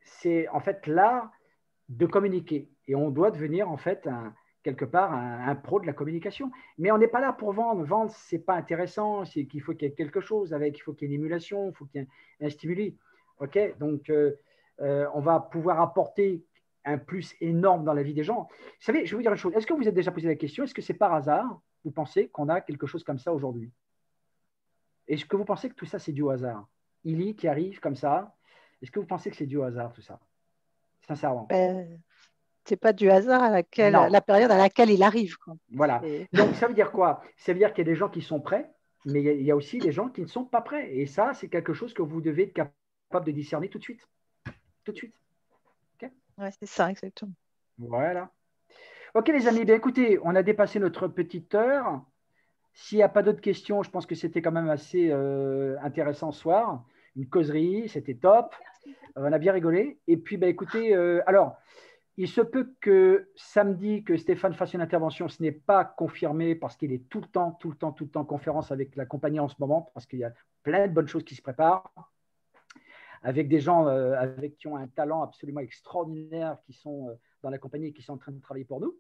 c'est, en fait, l'art de communiquer. Et on doit devenir, en fait, quelque part un pro de la communication. Mais on n'est pas là pour vendre. Vendre, ce n'est pas intéressant. C'est qu'il faut qu'il y ait quelque chose avec. Il faut qu'il y ait une émulation, il faut qu'il y ait un stimuli. Okay, donc, on va pouvoir apporter un plus énorme dans la vie des gens. Vous savez, je vais vous dire une chose. Est-ce que vous vous êtes déjà posé la question, est-ce que c'est par hasard, vous pensez qu'on a quelque chose comme ça aujourd'hui? Est-ce que vous pensez que tout ça, c'est dû au hasard? Illy qui arrive comme ça, est-ce que vous pensez que c'est dû au hasard, tout ça? Sincèrement. C'est pas du hasard à la période à laquelle il arrive. Quoi. Voilà. Donc, ça veut dire quoi? Ça veut dire qu'il y a des gens qui sont prêts, mais il y a aussi des gens qui ne sont pas prêts. Et ça, c'est quelque chose que vous devez être capable de discerner tout de suite. Tout de suite. Okay? Ouais, c'est ça, exactement. Voilà. OK, les amis. Bien, écoutez, on a dépassé notre petite heure. S'il n'y a pas d'autres questions, je pense que c'était quand même assez intéressant ce soir. Une causerie, c'était top. On a bien rigolé. Et puis, écoutez, alors, il se peut que samedi, que Stéphane fasse une intervention. Ce n'est pas confirmé parce qu'il est tout le temps en conférence avec la compagnie en ce moment, parce qu'il y a plein de bonnes choses qui se préparent, avec des gens qui ont un talent absolument extraordinaire, qui sont dans la compagnie et qui sont en train de travailler pour nous.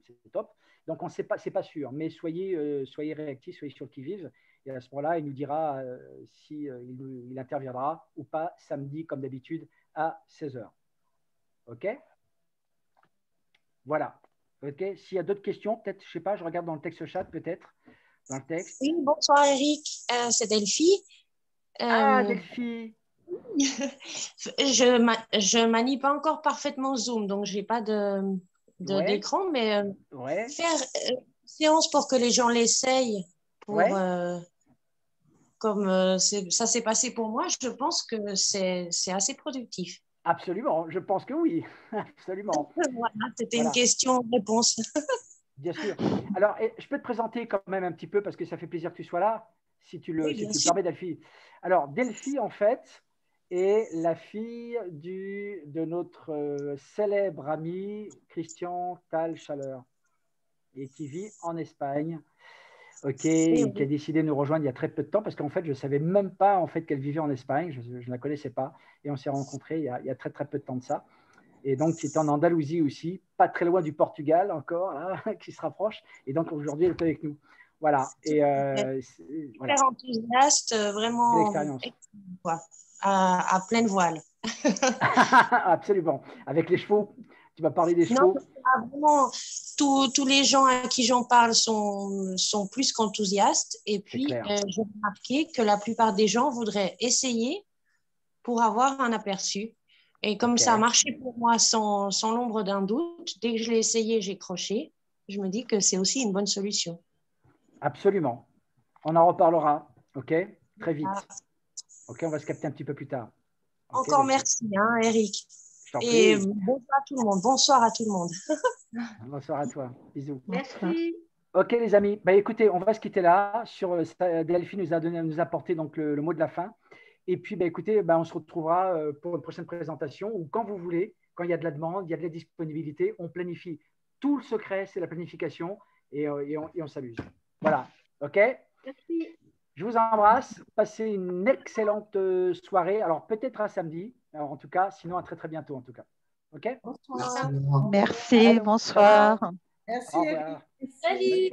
C'est top. Donc, on ne sait pas, c'est pas sûr, mais soyez réactifs, soyez sur le qui-vive. Et à ce moment-là, il nous dira s'il interviendra ou pas samedi, comme d'habitude, à 16h. OK? Voilà. OK? S'il y a d'autres questions, peut-être, je ne sais pas, je regarde dans le texte chat, peut-être. Dans le texte. Oui, bonsoir Eric, c'est Delphie. Delphie. Je manie pas encore parfaitement Zoom, donc je n'ai pas d'écran, mais faire séance pour que les gens l'essayent, comme ça s'est passé pour moi, je pense que c'est assez productif. Absolument, je pense que oui, absolument. Voilà, c'était une question-réponse. Bien sûr. Alors, je peux te présenter quand même un petit peu parce que ça fait plaisir que tu sois là, si tu le permets, Delphie. Alors, Delphie, en fait, est la fille de notre célèbre ami Christian Tal Chaleur et qui vit en Espagne. OK, qui a décidé de nous rejoindre il y a très peu de temps parce qu'en fait, je ne savais même pas en fait, qu'elle vivait en Espagne. Je ne la connaissais pas. Et on s'est rencontrés il y a très, très peu de temps de ça. Et donc, c'était en Andalousie aussi, pas très loin du Portugal encore, là, qui se rapproche. Et donc, aujourd'hui, elle est avec nous. Voilà. Et, super enthousiaste, vraiment à pleine voile. Absolument. Avec les chevaux. Tu vas parler des chevaux. Non, vraiment, tous les gens à qui j'en parle sont plus qu'enthousiastes. Et puis, j'ai remarqué que la plupart des gens voudraient essayer pour avoir un aperçu. Et comme ça a marché pour moi sans l'ombre d'un doute, dès que je l'ai essayé, j'ai croché. Je me dis que c'est aussi une bonne solution. Absolument. On en reparlera, OK? Très vite. OK, on va se capter un petit peu plus tard. Okay, encore merci, Eric. Et bonsoir à tout le monde. Bonsoir à tout le monde. Bonsoir à toi. Bisous. Merci. OK, les amis. Écoutez, on va se quitter là. Delphie nous a apporté donc, le mot de la fin. Et puis, écoutez, on se retrouvera pour une prochaine présentation ou quand vous voulez, quand il y a de la demande, il y a de la disponibilité, on planifie. Tout le secret, c'est la planification et on s'amuse. Voilà. OK? Merci. Je vous embrasse. Passez une excellente soirée. Alors, peut-être à samedi. Alors, en tout cas, sinon à très, très bientôt, en tout cas. OK? Bonsoir. Merci, bonsoir. Merci. Au revoir. Salut.